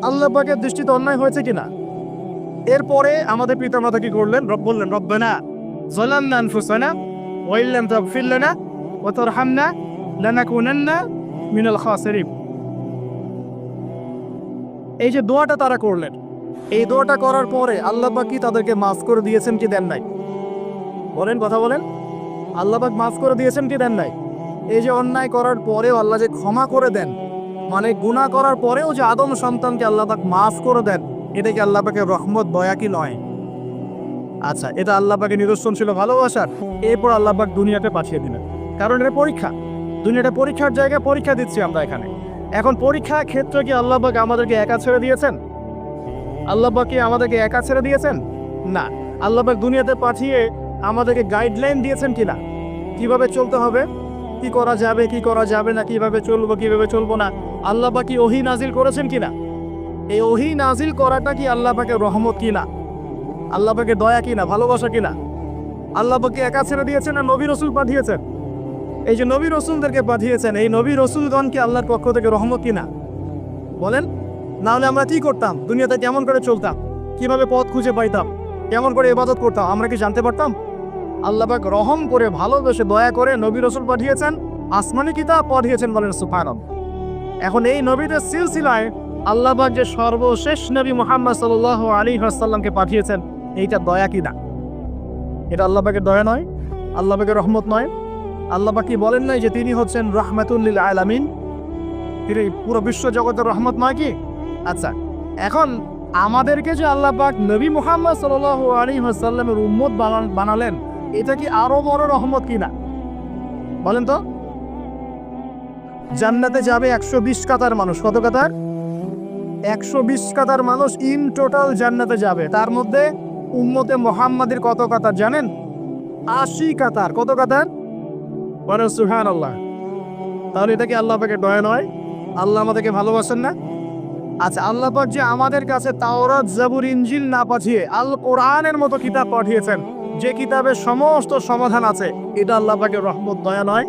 আল্লাহ পাকের দৃষ্টিতে অন্যায় হয়েছে কিনা? এরপরে আমাদের পিতামাতা কি করলেন? বললেন রব্বানা যালামনা আনফুসানা ওয়া ইল্লাম তাগফির লানা ওয়া তারহামনা লানাকুনান্না মিনাল খাসিরিন। এই যে দোয়াটা তারা করলেন, এই দোয়াটা করার পরে আল্লাহ পাক কি তাদেরকে মাফ করে দিয়েছেন কি দেন নাই? বলেন, কথা বলেন। আল্লাহ পাক মাফ করে দিয়েছেন কি দেন নাই? এই যে অন্যায় করার পরেও আল্লাহ যে ক্ষমা করে দেন, মানে গুনাহ করার পরেও যে আদম সন্তানকে আল্লাহ পাক মাফ করে দেন, এটা কি আল্লাহ পাকের রহমত, দয়া কি নয়? আচ্ছা, এটা আল্লাহ পাকের নিদর্শন ছিল ভালোবাসার। এরপর আল্লাহ পাক দুনিয়াতে পাঠিয়ে দিলেন, কারণ এটা পরীক্ষা। দুনিয়াটা পরীক্ষার জায়গায়, পরীক্ষা দিচ্ছি আমরা এখানে। এখন পরীক্ষার ক্ষেত্রে কি আল্লাহ পাক আমাদেরকে একা ছেড়ে দিয়েছেন? আল্লাহ পাক কি আমাদেরকে একা ছেড়ে দিয়েছেন? না, আল্লাহ পাক দুনিয়াতে পাঠিয়ে আমাদেরকে গাইডলাইন দিয়েছেন কিনা, কিভাবে চলতে হবে, কি করা যাবে কি করা যাবে না, কিভাবে চলবো কিভাবে চলবো না। আল্লাহ পাক কি ওহী নাজিল করেছেন কিনা? এই ওহী নাজিল করাটা কি আল্লাহ পাকের রহমত কিনা, আল্লাহ পাকের দয়া কিনা, ভালোবাসা কিনা? আল্লাহ পাক কি একা ছেড়ে দিয়েছেন না নবী রসুল পাঠিয়েছেন? এই যে নবী রসুলদেরকে পাঠিয়েছেন, এই নবী রসুলগণকে আল্লাহর পক্ষ থেকে রহমত কিনা? বলেন। না হলে আমরা কি করতাম? দুনিয়াতে কেমন করে চলতাম, কিভাবে পথ খুঁজে পাইতাম, কেমন করে ইবাদত করতাম, আমরা কি জানতে পারতাম? আল্লাহ পাক রহম করে, ভালোবেসে, দয়া করে নবী রসুল পাঠিয়েছেন, আসমানি কিতাব পাঠিয়েছেন, বলেন সুবহানাল্লাহ। এখন এই নবীদের সিলসিলায় আল্লাহ পাক যে সর্বশেষ নবী মুহাম্মদ সাল্লাল্লাহু আলাইহি ওয়াসাল্লামকে পাঠিয়েছেন, এইটা দয়া কি না? এটা আল্লাহ পাকের দয়া নয়? আল্লাহ পাকের রহমত নয়? আল্লাহ পাক কি বলেন নাই যে তিনি হচ্ছেন রাহমাতুল লিল আলামিন, তিনি পুরো বিশ্ব জগতের রহমত নয় কি? আচ্ছা, এখন আমাদেরকে যে আল্লাহ পাক নবী মুহাম্মদ সাল্লাল্লাহু আলাইহি ওয়াসাল্লামের উম্মত বানালেন, এটা কি আরো বড় রহমত কিনা? বলেন তো। জান্নাতে যাবে 120 কাতার মানুষ। কত কাতার? 120 কাতার মানুষ ইন টোটাল জান্নাতে যাবে। তার মধ্যে উম্মতে মুহাম্মাদের কত কাতার জানেন? 80 কাতার। কত কাতার? বলেন সুবহানাল্লাহ। তাহলে এটা কি আল্লাহ পাকের দয়া নয়? আল্লাহ আমাদেরকে ভালোবাসেন না? আচ্ছা, আল্লাহ পাক যে আমাদের কাছে তাওরাত, জাবুর, ইনজিল না পাঠিয়ে আল কোরআনের মতো কিতাব পাঠিয়েছেন, যে কিতাবের সমস্ত সমাধান আছে, এটা আল্লাহ পাকের রহমত, দয়া নয়,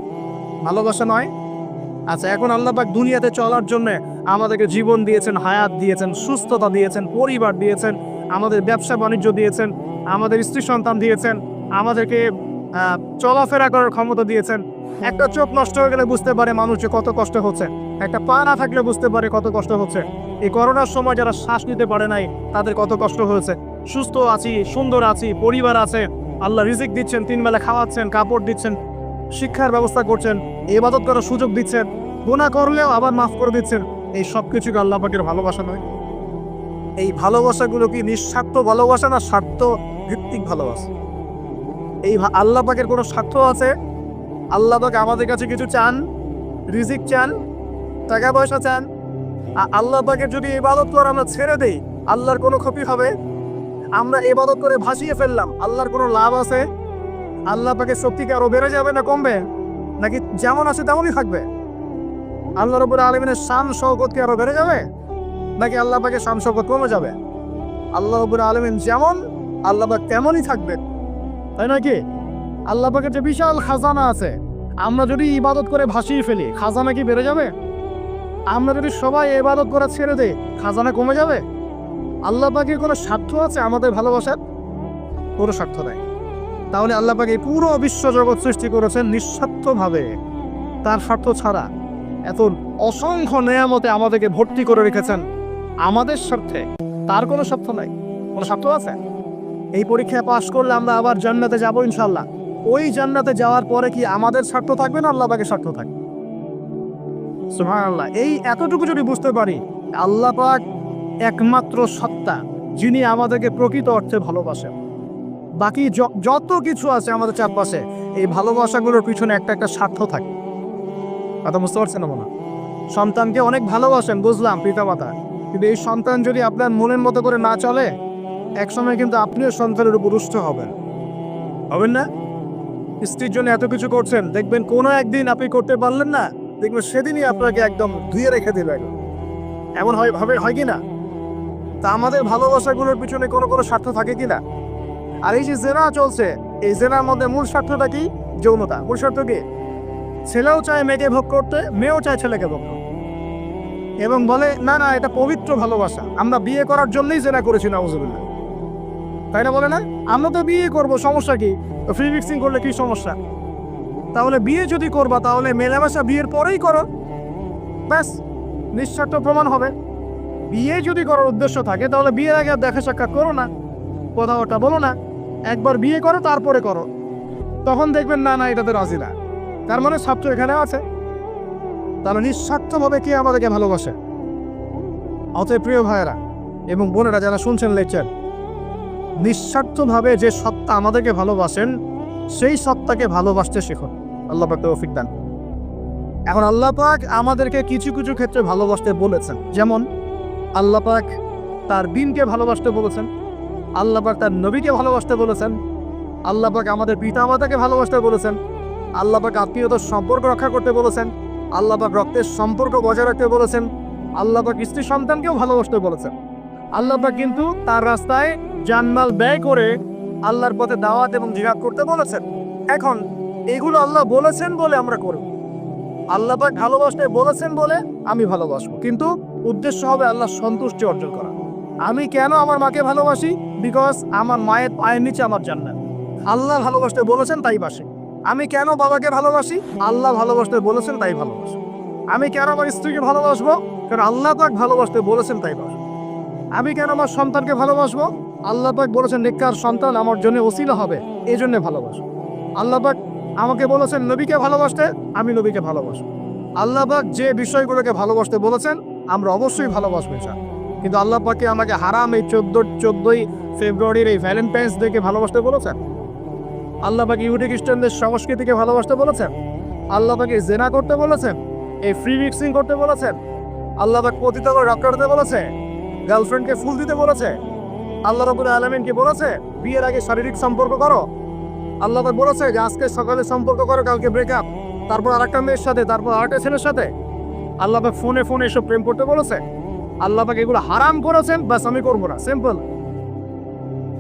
ভালোবাসা নয়? আচ্ছা, এখন আল্লাহ পাক দুনিয়াতে চলার জন্য আমাদেরকে জীবন দিয়েছেন, হায়াত দিয়েছেন, সুস্থতা দিয়েছেন, পরিবার দিয়েছেন, আমাদের ব্যবসা বাণিজ্য দিয়েছেন, আমাদের স্ত্রী সন্তান দিয়েছেন, আমাদেরকে চলাফেরা করার ক্ষমতা দিয়েছেন। একটা চোখ নষ্ট হয়ে গেলে বুঝতে পারে মানুষ যে কত কষ্ট হচ্ছে, একটা পা না থাকলে বুঝতে পারে কত কষ্ট হচ্ছে। এই করোনার সময় যারা শ্বাস নিতে পারে নাই, তাদের কত কষ্ট হয়েছে। সুস্থ আছি, সুন্দর আছি, পরিবার আছে, আল্লাহ রিজিক দিচ্ছেন, 3 বেলা খাওয়াচ্ছেন, কাপড় দিচ্ছেন, শিক্ষার ব্যবস্থা করছেন, ইবাদত করার সুযোগ দিচ্ছেন, গুনাহ করলেও আবার মাফ করে দিচ্ছেন। এই সব কিছুকে আল্লাহ পাকের ভালোবাসা নয়? এই ভালোবাসাগুলো কি নিঃস্বার্থ ভালোবাসা না স্বার্থ ভিত্তিক ভালোবাসা? এই আল্লাহ পাকের কোনো স্বার্থ আছে? আল্লাহ পাক আমাদের কাছে কিছু চান, রিজিক চান, টাকা পয়সা চান? আল্লাহ পাকের যদি ইবাদত করে আমরা ছেড়ে দেই, আল্লাহর কোনো ক্ষতি হবে? আমরা ইবাদত করে ভাসিয়ে ফেললাম, আল্লাহর কোনো লাভ আছে? আল্লাহ পাকের শক্তি কি আরো বেড়ে যাবে না কমবে? নাকি যেমন আছে তেমনই থাকবে? আল্লাহ রাব্বুল আলামিনের শান শওকত কি আরো বেড়ে যাবে, নাকি আল্লাহ পাকের শান শওকত কমে যাবে? আল্লাহ রাব্বুল আলামিন যেমন, আল্লাহ পাক তেমনই থাকবেন, তাই নয় কি? আল্লাহ পাকের যে বিশাল খাজানা আছে, আমরা যদি ইবাদত করে ভাসিয়ে ফেলি, খাজানা কি বেড়ে যাবে? আমরা যদি সবাই ইবাদত করে ছেড়ে দেই, খাজানা কমে যাবে? আল্লাহ পাকের কোনো স্বার্থ আছে আমাদের ভালোবাসার? কোনো স্বার্থ নাই। তাহলে আল্লাহ পাক এই পুরো বিশ্ব জগৎ সৃষ্টি করেছেন নিঃস্বার্থভাবে, তার স্বার্থ ছাড়া। এত অসংখ্য নেয়ামতে আমাদেরকে ভর্তি করে রেখেছেন আমাদের স্বার্থে, তার কোনো স্বার্থ নাই। কোনো স্বার্থ আছে? এই পরীক্ষায় পাশ করলে আমরা আবার জান্নাতে যাব ইনশাআল্লাহ। ওই জান্নাতে যাওয়ার পরে কি আমাদের স্বার্থ থাকবে না আল্লাহ পাকের স্বার্থ থাকবে? সুবহানাল্লাহ। এই এতটুকু যদি বুঝতে পারি, আল্লাহ পাক একমাত্র সত্তা যিনি আমাদেরকে প্রকৃত অর্থে ভালোবাসেন। বাকি যত কিছু আছে আমাদের চারপাশে, এই ভালোবাসাগুলোর পিছনে একটা একটা স্বার্থ থাকে। কথা বুঝতে পারছেন না? মনে সন্তানকে অনেক ভালোবাসেন, বুঝলাম, পিতামাতা, কিন্তু এই সন্তান যদি আপনার মনের মতো করে না চলে, একসময় কিন্তু আপনিও সন্তানের উপর রুষ্ট হবেন না? স্ত্রীর জন্য এত কিছু করছেন, দেখবেন কোনো একদিন আপনি করতে পারলেন না, দেখবেন সেদিনই আপনাকে একদম ধুয়ে রেখে দিলেন। এমন হয় কি না? তা আমাদের ভালোবাসাগুলোর পিছনে কোনো স্বার্থ থাকে কিনা? আর এই যে জেনা চলছে, এই জেনার মধ্যে মূল স্বার্থটা কি? যৌনতা। মূল স্বার্থ কি? ছেলেও চায় মেয়েকে ভোগ করতে, মেয়েও চায় ছেলেকে ভোগ করতে, এবং বলে না না এটা পবিত্র ভালোবাসা, আমরা বিয়ে করার জন্যই জেনা করেছি, নাউজুবিল্লাহ। তাই না? বলে না আমরা তো বিয়ে করব, সমস্যা কি? ফ্রি মিক্সিং করলে কি সমস্যা? তাহলে বিয়ে যদি করবা তাহলে মেলামেশা বিয়ের পরেই করো, ব্যাস নিঃস্বার্থ প্রমাণ হবে। বিয়ে যদি করার উদ্দেশ্য থাকে তাহলে বিয়ের আগে দেখা সাক্ষাৎ করো না, কথাবার্তা বলো না, একবার বিয়ে করো তারপরে করো, তখন দেখবেন না না এটাতে রাজি না। তার মানে ছাত্র এখানে আছে। তাহলে নিঃস্বার্থভাবে কে আমাদেরকে ভালোবাসে? অতএব প্রিয় ভাইয়েরা এবং বোনেরা যারা শুনছেন লেকচার, নিঃস্বার্থভাবে যে সত্তা আমাদেরকে ভালোবাসেন সেই সত্তাকে ভালোবাসতে শিখুন। আল্লাহ পাক তৌফিক দান। এখন আল্লাহ পাক আমাদেরকে কিছু কিছু ক্ষেত্রে ভালোবাসতে বলেছেন, যেমন আল্লাহ পাক তার দিনকে ভালোবাসতে বলেছেন, আল্লাহ পাক তার নবীকে ভালোবাসতে বলেছেন, আল্লাহ পাক আমাদের পিতা মাতাকে ভালোবাসতে বলেছেন, আল্লাহ পাক আত্মীয়তার সম্পর্ক রক্ষা করতে বলেছেন, আল্লাহ পাক রক্তের সম্পর্ক বজায় রাখতে বলেছেন, আল্লাহ পাক স্ত্রী সন্তানকেও ভালোবাসতে বলেছেন। আল্লাহ পাক কিন্তু তার রাস্তায় জানমাল ব্যয় করে আল্লাহর পথে দাওয়াত এবং জিহাদ করতে বলেছেন। এখন এগুলো আল্লাহ বলেছেন বলে আমরা করব, আল্লাহ পাক ভালোবাসতে বলেছেন বলে আমি ভালোবাসবো, কিন্তু উদ্দেশ্য হবে আল্লাহর সন্তুষ্টি অর্জন করা। আমি কেন আমার মাকে ভালোবাসি? বিকজ আমার মায়ের পায়ের নিচে আমার জান্নাত। আল্লাহ ভালোবাসতে বলেছেন তাই বাসি। আমি কেন বাবাকে ভালোবাসি? আল্লাহ ভালোবাসতে বলেছেন তাই ভালোবাসি। আমি কেন আমার স্ত্রীকে ভালোবাসবো? কারণ আল্লাহ পাক ভালোবাসতে বলেছেন তাই বাসবো। আমি কেন আমার সন্তানকে ভালোবাসবো? আল্লাহ পাক বলেছেন নেককার সন্তান আমার জন্য ওসিলা হবে, এই জন্য ভালোবাসবো। আল্লাহ পাক আমাকে বলেছেন নবীকে ভালোবাসতে, আমি নবীকে ভালোবাসবো। আল্লাহ পাক যে বিষয়গুলোকে ভালোবাসতে বলেছেন আমরা অবশ্যই ভালোবাসবো স্যার, কিন্তু আল্লাহ পাককে আমাকে হারাম এই 14ই ফেব্রুয়ারির এই ভ্যালেন্টাইন্স ডেকে ভালোবাসতে বলেছেন? আল্লাহ পাক ইহুদি খ্রিস্টানদের সংস্কৃতিকে ভালোবাসতে বলেছেন? আল্লাহ পাকে জেনা করতে বলেছেন? এই ফ্রি মিক্সিং করতে বলেছেন? আল্লাহ পাক পতিতাকে রক্ষা করতে বলেছে? গার্লফ্রেন্ডকে ফুল দিতে বলেছে? আল্লাহ রাব্বুল আলামিন কি বলেছে বিয়ের আগে শারীরিক সম্পর্ক করো? আল্লাহ পাক বলেছে যে আজকে সকালে সম্পর্ক করো, কালকে ব্রেকআপ, তারপর আরেকটা মেয়ের সাথে, তারপর আরেকটা ছেলের সাথে? আল্লাহ পাক ফোনে এসব প্রেম করতে বলেছে? আল্লাহ পাক এগুলো হারাম করেছেন, বাস আমি করবো না, সিম্পল।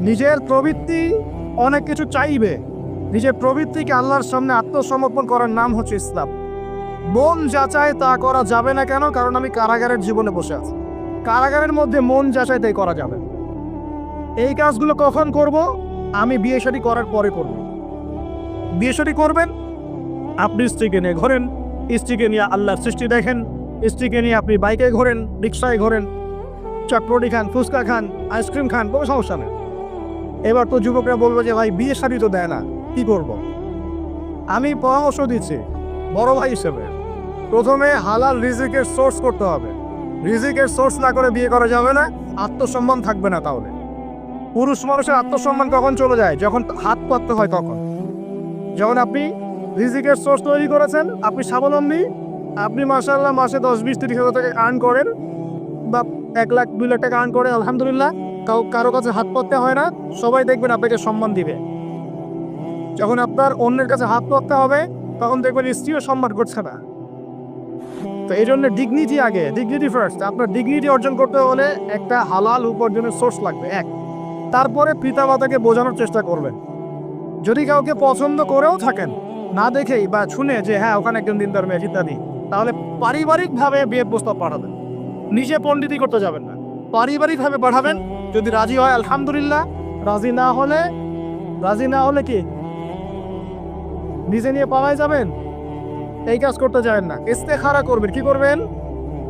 নিজের প্রবৃত্তি অনেক কিছু চাইবে, নিজের প্রবৃত্তিকে আল্লাহর সামনে আত্মসমর্পণ করার নাম হচ্ছে ইসলাম। মন যাচাই তা করা যাবে না কেন? কারণ আমি কারাগারের জীবনে বসে আছি। কারাগারের মধ্যে মন যাচাই তাই করা যাবে। এই কাজগুলো কখন করব? আমি বিয়ে শাদী করার পরে করব। বিয়ে শাদী করবেন, আপনি স্ত্রীকে নিয়ে ঘোরেন, স্ত্রীকে নিয়ে আল্লাহর সৃষ্টি দেখেন, স্ত্রীকে নিয়ে আপনি বাইকে ঘোরেন, রিক্সায় ঘোরেন, চটপটি খান, ফুচকা খান, আইসক্রিম খান, কোনো সমস্যা নেই। এবার তো যুবকরা বলবে যে ভাই বিয়ে শাদী তো দেয় না, কি করব? আমি পরামর্শ দিচ্ছি বড় ভাই হিসেবে, প্রথমে হালাল রিজিকের সোর্স করতে হবে। রিজিকের সোর্স না করে বিয়ে করা যাবে না, আত্মসম্মান থাকবে না। তাহলে পুরুষ মানুষের আত্মসম্মান কখন চলে যায়? যখন হাত পাততে হয় তখন। যখন আপনি রিজিকের সোর্স তৈরি করেছেন, আপনি স্বাবলম্বী, আপনি মাশাআল্লাহ মাসে 10-20-30 হাজার টাকা আর্ন করেন, বা 1 লাখ 2 লাখ টাকা আর্ন করেন, আলহামদুলিল্লাহ, কারো কাছে হাত পাততে হয় না, সবাই দেখবেন আপনাকে সম্মান দিবে। যখন আপনার অন্যের কাছে হাত পাততে হবে তখন দেখবেন স্ত্রীও সম্মান করছে না। তো এই জন্য ডিগনিটি আগে, ডিগনিটি ফার্স্ট। আপনার ডিগনিটি অর্জন করতে হলে একটা হালাল উপার্জনের সোর্স লাগবে, এক। তারপরে পিতামাতাকে বোঝানোর চেষ্টা করবেন। যদি কাউকে পছন্দ করেও থাকেন, না দেখেই বা শুনে যে হ্যাঁ ওখানে একজন দিনদার মেয়ে ইত্যাদি, তাহলে পারিবারিকভাবে বিয়ের প্রস্তাব পাঠাবেন, নিজে পণ্ডিতি করতে যাবেন না, পারিবারিকভাবে পাঠাবেন। যদি রাজি হয় আলহামদুলিল্লাহ, রাজি না হলে কি নিজে নিয়ে পালায় যাবেন? এই কাজ করতে যাবেন না। ইস্তেখারা করবেন। কি করবেন?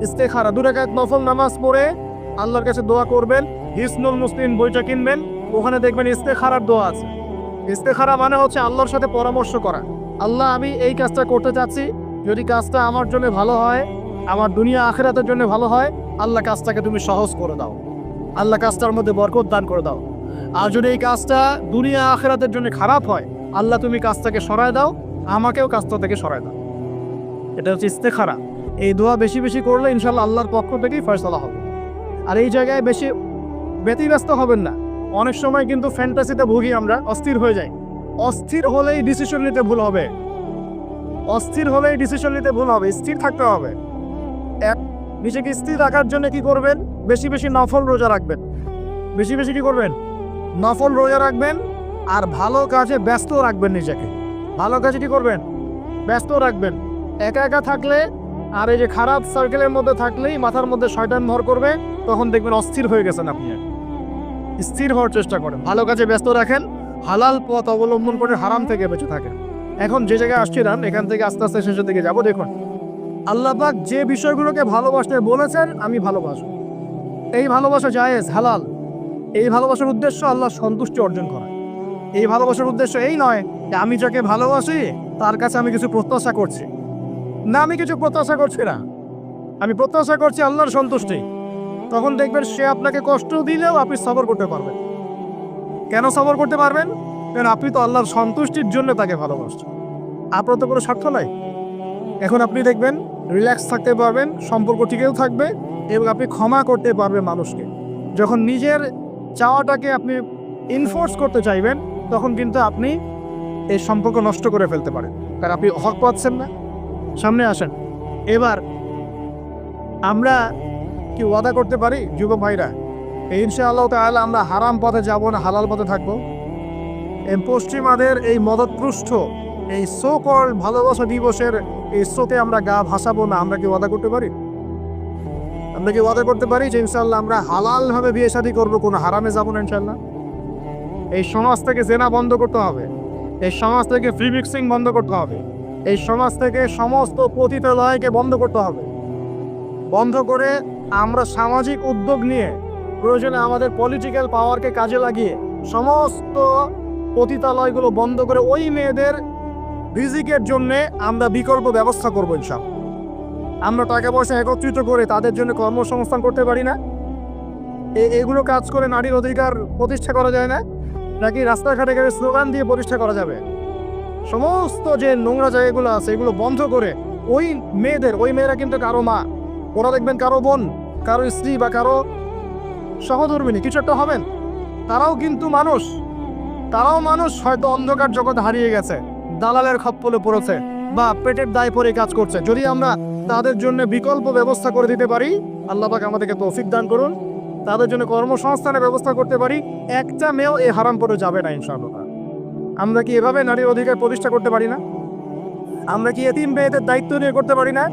ইস্তেখারা 2 রাকাত নফল নামাজ পড়ে আল্লাহর কাছে দোয়া করবেন। হিসনুল মুসলিম বইটা কিনবেন, ওখানে দেখবেন ইস্তেখারার দোয়া আছে। ইস্তেখারা মানে হচ্ছে আল্লাহর সাথে পরামর্শ করা। আল্লাহ আমি এই কাজটা করতে চাচ্ছি, যদি কাজটা আমার জন্য ভালো হয়, আমার দুনিয়া আখিরাতের জন্য ভালো হয়, আল্লাহ কাজটাকে তুমি সহজ করে দাও, আল্লাহ কাজটার মধ্যে বরকত দান করে দাও। আর যদি এই কাজটা দুনিয়া আখিরাতের জন্য খারাপ হয়, আল্লাহ তুমি কাজটাকে সরায় দাও, আমাকেও কাজটা থেকে সরায় দাও। এটা হচ্ছে ইস্তেখারা। এই দোয়া বেশি বেশি করলে ইনশাআল্লাহ আল্লাহর পক্ষ থেকেই ফয়সালা হবে। আর এই জায়গায় বেশি ব্যতিব্যস্ত হবেন না। অনেক সময় কিন্তু ফ্যান্টাসিতে ভুগি, আমরা অস্থির হয়ে যাই। অস্থির হলেই ডিসিশন নিতে ভুল হবে, অস্থির হলেই ডিসিশন নিতে ভুল হবে। স্থির থাকতে হবে। নিজেকে স্থির রাখার জন্য কি করবেন? বেশি বেশি নফল রোজা রাখবেন। বেশি বেশি কি করবেন? নফল রোজা রাখবেন। আর ভালো কাজে ব্যস্ত রাখবেন নিজেকে। ভালো কাজে কি করবেন? ব্যস্ত রাখবেন। একা একা থাকলে আর এই যে খারাপ সার্কেলের মধ্যে থাকলেই মাথার মধ্যে শয়তান ভর করবে, তখন দেখবেন অস্থির হয়ে গেছেন আপনি। স্থির হওয়ার চেষ্টা করেন, ভালো কাজে ব্যস্ত রাখেন, হালাল পথ অবলম্বন করে হারাম থেকে বেঁচে থাকেন। এখন যে জায়গায় আসছিলাম, এখান থেকে আস্তে আস্তে শেষের দিকে যাবো। দেখুন, আল্লাহ পাক যে বিষয়গুলোকে ভালোবাসতে বলেছেন আমি ভালোবাসি, এই ভালোবাসা জায়েজ, হালাল। এই ভালোবাসার উদ্দেশ্য আল্লাহ সন্তুষ্টি অর্জন করা। এই ভালোবাসার উদ্দেশ্য এই নয় যে আমি যাকে ভালোবাসি তার কাছে আমি কিছু প্রত্যাশা করছি। না, আমি কিছু প্রত্যাশা করছি না, আমি প্রত্যাশা করছি আল্লাহর সন্তুষ্টি। তখন দেখবেন সে আপনাকে কষ্ট দিলেও আপনি সবর করতে পারবেন। কেন সবর করতে পারবেন? কারণ আপনি তো আল্লাহর সন্তুষ্টির জন্য তাকে ভালোবাসছেন, আপনার তো কোনো স্বার্থ নাই। এখন আপনি দেখবেন রিল্যাক্স থাকতে পারবেন, সম্পর্ক টিকেও থাকবে এবং আপনি ক্ষমা করতে পারবেন মানুষকে। যখন নিজের চাওয়াটাকে আপনি ইনফোর্স করতে চাইবেন, তখন কিন্তু আপনি এই সম্পর্ক নষ্ট করে ফেলতে পারেন, কারণ আপনি হক পাচ্ছেন না। সামনে আসেন। এবার আমরা কি ওয়াদা করতে পারি যুবক ভাইরা, ইনশাআল্লাহ তাআলা আমরা হারাম পথে যাব না, হালাল পথে থাকবো। এই পশ্চিমাদের এই মদতপৃষ্ঠ এই সো কল ভালোবাসা দিবসের এই শোতে আমরা গা ভাসাবো না। আমরা কি ওয়াদা করতে পারি? আমরা কি ওয়াদা করতে পারি যে ইনশাআল্লাহ আমরা হালালভাবে বিয়ে শাদী করবো, কোনো হারামে যাবো না ইনশাআল্লাহ? এই সমাজ থেকে জেনা বন্ধ করতে হবে, এই সমাজ থেকে ফ্রি মিক্সিং বন্ধ করতে হবে, এই সমাজ থেকে সমস্ত পতিতালয়কে বন্ধ করতে হবে। বন্ধ করে আমরা সামাজিক উদ্যোগ নিয়ে প্রয়োজনে আমাদের পলিটিক্যাল পাওয়ারকে কাজে লাগিয়ে সমস্ত পতিতালয়গুলো বন্ধ করে ওই মেয়েদের রিজিকের জন্যে আমরা বিকল্প ব্যবস্থা করবো ইনশাআল্লাহ। আমরা টাকা পয়সা একত্রিত করে তাদের জন্য কর্মসংস্থান করতে পারি না? এগুলো কাজ করে নারীর অধিকার প্রতিষ্ঠা করা যায় না? নাকি রাস্তাঘাটে গেলে স্লোগান দিয়ে প্রতিষ্ঠা করা যাবে? সমস্ত যে নোংরা জায়গাগুলো আছে এগুলো বন্ধ করে ওই মেয়েরা কিন্তু কারো মা, ওরা দেখবেন কারো বোন, কারো স্ত্রী বা কারো সহধর্মিনী কিছু একটা হবেন। তারাও কিন্তু মানুষ, তারাও মানুষ, হয়তো অন্ধকার জগৎ হারিয়ে গেছে, দালালের খপ্পলে পড়েছে বা পেটের দায় পরে কাজ করছে। যদি আমরা তাদের জন্য বিকল্প ব্যবস্থা করে দিতে পারি, আল্লাহ পাক আমাদেরকে তৌফিক দান করুন, তাদের জন্য কর্মসংস্থানের ব্যবস্থা করতে পারি, একটা মেয়েও এই হারাম পরে যাবে না ইনশাআল্লাহ। আমরা কি এভাবে নারীর অধিকার প্রতিষ্ঠা করতে পারি না? আমরা কি এতিম মেয়েদের দায়িত্ব নিয়ে করতে পারি না?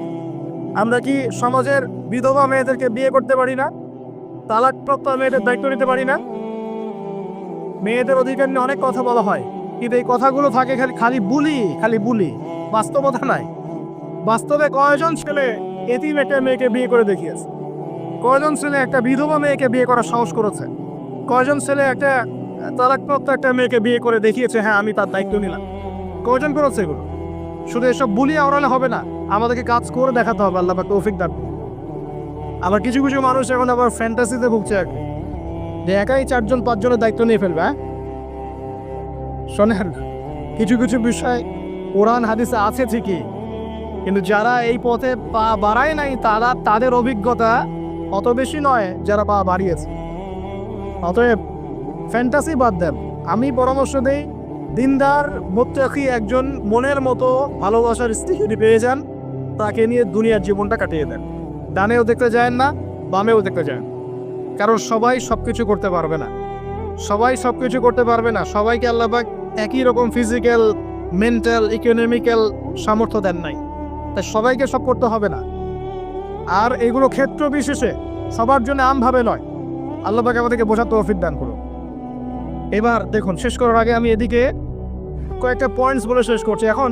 আমরা কি সমাজের বিধবা মেয়েদেরকে বিয়ে করতে পারি না? তালাকপ্রাপ্ত মেয়েদের দায়িত্ব নিতে পারি না? মেয়েদের অধিকার নিয়ে অনেক কথা বলা হয়, কিন্তু এই কথাগুলো থাকে খালি বুলি, বাস্তবতা নাই। বাস্তবে কয়জন ছেলে এতিম একটা মেয়েকে বিয়ে করে দেখিয়েছে? কয়জন ছেলে একটা বিধবা মেয়েকে বিয়ে করার সাহস করেছে? কয়জন ছেলে একটা তালাকপ্রাপ্ত একটা মেয়েকে বিয়ে করে দেখিয়েছে হ্যাঁ আমি তার দায়িত্ব নিলাম? কয়জন করেছে এগুলো? শুধু এসব বুলি আওড়ালে হবে না, আমাদেরকে কাজ করে দেখাতে হবে। আল্লাহ পাক তৌফিক দান করুন। আবার কিছু কিছু মানুষ এখন আবার ফ্যান্টাসিতে ভুগছে আর কি, যে একাই 4-5 জনের দায়িত্ব নিয়ে ফেলবে। হ্যাঁ শোনেন, কিছু কিছু বিষয় কোরআন হাদিসে আছে ঠিকই, কিন্তু যারা এই পথে পা বাড়ায় নাই তাদের অভিজ্ঞতা অত বেশি নয় যারা পা বাড়িয়েছে। অতএব ফ্যান্টাসি বাদ দেন। আমি পরামর্শ দেই, দিনদার মুত্তাকি একজন মনের মতো ভালোবাসার স্ত্রী যদি পেয়ে যান, তাকে নিয়ে দুনিয়ার জীবনটা কাটিয়ে দেন। ডানেও দেখতে যায় না, বামেও দেখতে যায়, কারণ সবাই সবকিছু করতে পারবে না। সবাইকে আল্লাহ পাক একই রকম ফিজিক্যাল, মেন্টাল, ইকোনমিক্যাল সামর্থ্য দেন নাই, তাই সবাইকে সব করতে হবে না। আর এগুলো ক্ষেত্র বিশেষে সবার জন্য আমভাবে নয়। আল্লাহ পাক আমাদেরকে বোঝার তৌফিক দান করুন। এবার দেখুন, শেষ করার আগে আমি এদিকে কয়েকটা পয়েন্টস বলে শেষ করছি। এখন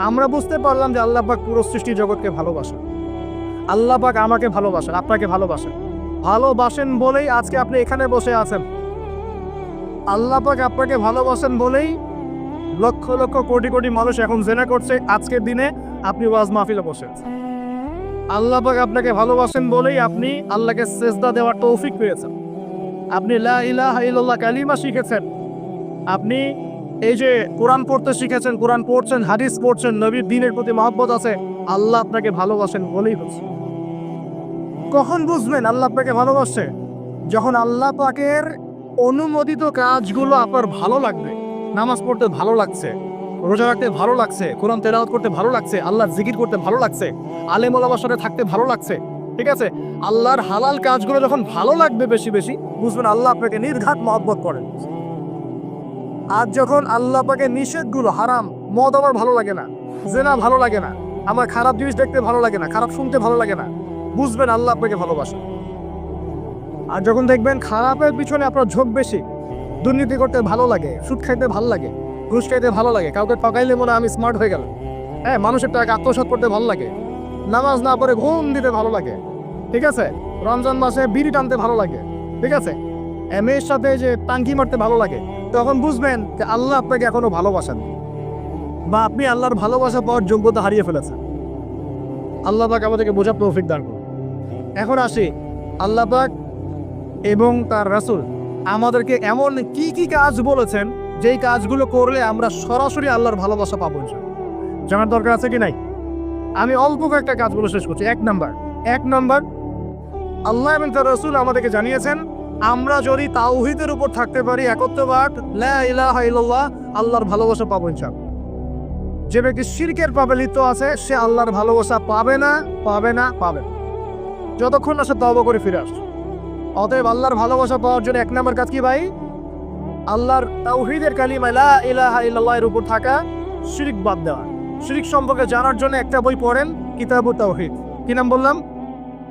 আমরা বুঝতে পারলাম যে আল্লাহ পাক পুরো সৃষ্টি জগৎকে ভালোবাসেন। আল্লাহ পাক আমাকে ভালোবাসেন, আপনাকে ভালোবাসেন বলেই আজকে আপনি এখানে বসে আছেন। আল্লাহ পাক আপনাকে ভালোবাসেন বলেই লক্ষ লক্ষ কোটি কোটি মানুষ এখন জেনা করছে। আজকের দিনে আপনি ওয়াজ মাহফিলে বসে আছেন। আল্লাহ পাক আপনাকে ভালোবাসেন বলেই আপনি আল্লাহকে সেজদা দেওয়ার তৌফিক পেয়েছেন। আপনি লা ইলাহা ইল্লাল্লাহ কালিমা শিখেছেন। আপনি এই যে কোরআন পড়তে শিখেছেন, কোরআন পড়ছেন, হাদিস পড়ছেন, নবীর দ্বীনের প্রতি মহব্বত আছে। আল্লাহ আপনাকে ভালোবাসেন বলেই হচ্ছে। কখন বুঝবেন আল্লাহ আপনাকে ভালোবাসে? যখন আল্লাহ পাকের অনুমোদিত কাজগুলো আপনার ভালো লাগবে, নামাজ পড়তে ভালো লাগছে, রোজা রাখতে ভালো লাগছে, কোরআন তেলাওয়াত করতে ভালো লাগছে, আল্লাহর জিকির করতে ভালো লাগছে, আলেম ওলামার সাথে থাকতে ভালো লাগছে, ঠিক আছে, আল্লাহর হালাল কাজগুলো যখন ভালো লাগবে বেশি বেশি, বুঝবেন আল্লাহ আপনাকে নির্ঘাত মহব্বত করেন। আর যখন আল্লাহ পাকে নিষেধগুলো, হারাম, মদ আমার ভালো লাগে না, জেনা ভালো লাগে না, আমার খারাপ জিনিস দেখতে ভালো লাগে না, খারাপ শুনতে ভালো লাগে না, বুঝবেন আল্লাহ আপনাকে ভালোবাসেন। আর যখন দেখবেন খারাপের পিছনে আপনার ঝোঁক বেশি, দুর্নীতি করতে ভালো লাগে, সুদ খাইতে ভালো লাগে, ঘুষ খাইতে ভালো লাগে, কাউকে ঠকাইলে মনে হয় আমি স্মার্ট হয়ে গেলাম, হ্যাঁ, মানুষের টাকা আত্মসাৎ করতে ভালো লাগে, নামাজ না পড়ে ঘুম দিতে ভালো লাগে, ঠিক আছে, রমজান মাসে বিড়ি টানতে ভালো লাগে, ঠিক আছে, মেয়ের সাথে যে টাঙ্কি মারতে ভালো লাগে, তখন বুঝবেন যে আল্লাহ আপনাকে এখনো ভালোবাসেন, বা আপনি আল্লাহর ভালোবাসা পাওয়ার যোগ্যতা হারিয়ে ফেলেছেন। আল্লাহ পাক আমাদেরকে বোঝার তৌফিক দান করুন। এখন আসি, আল্লাহ পাক এবং তার রাসূল আমাদেরকে এমন কি কি কাজ বলেছেন যেই কাজগুলো করলে আমরা সরাসরি আল্লাহর ভালোবাসা পাবো। জানার দরকার আছে কি নাই? আমি অল্প কয়েকটা কাজগুলো শেষ করছি। এক নাম্বার, আল্লাহ এবং তার রাসূল আমাদেরকে জানিয়েছেন আমরা যদি তাওহীদের উপর থাকতে পারি, একত্ববাদ, লা ইলাহা ইল্লাল্লাহ, আল্লাহর ভালোবাসা পাবো ইনশাআল্লাহ। যে ব্যক্তি শিরকের পাপে লিপ্ত আছে সে আল্লাহর ভালোবাসা পাবে না, যতক্ষণ না সে তওবা করে ফিরে আসে। অতএব আল্লাহর ভালোবাসা পাওয়ার জন্য এক নম্বর কাজ কি ভাই? আল্লাহর তাওহীদের কালিমা লা ইলাহা ইল্লাল্লাহ এর উপর থাকা, শিরক বাদ দেওয়া। শিরক সম্পর্কে জানার জন্য একটা বই পড়েন, কিতাবুত তাওহীদ। কি নাম বললাম?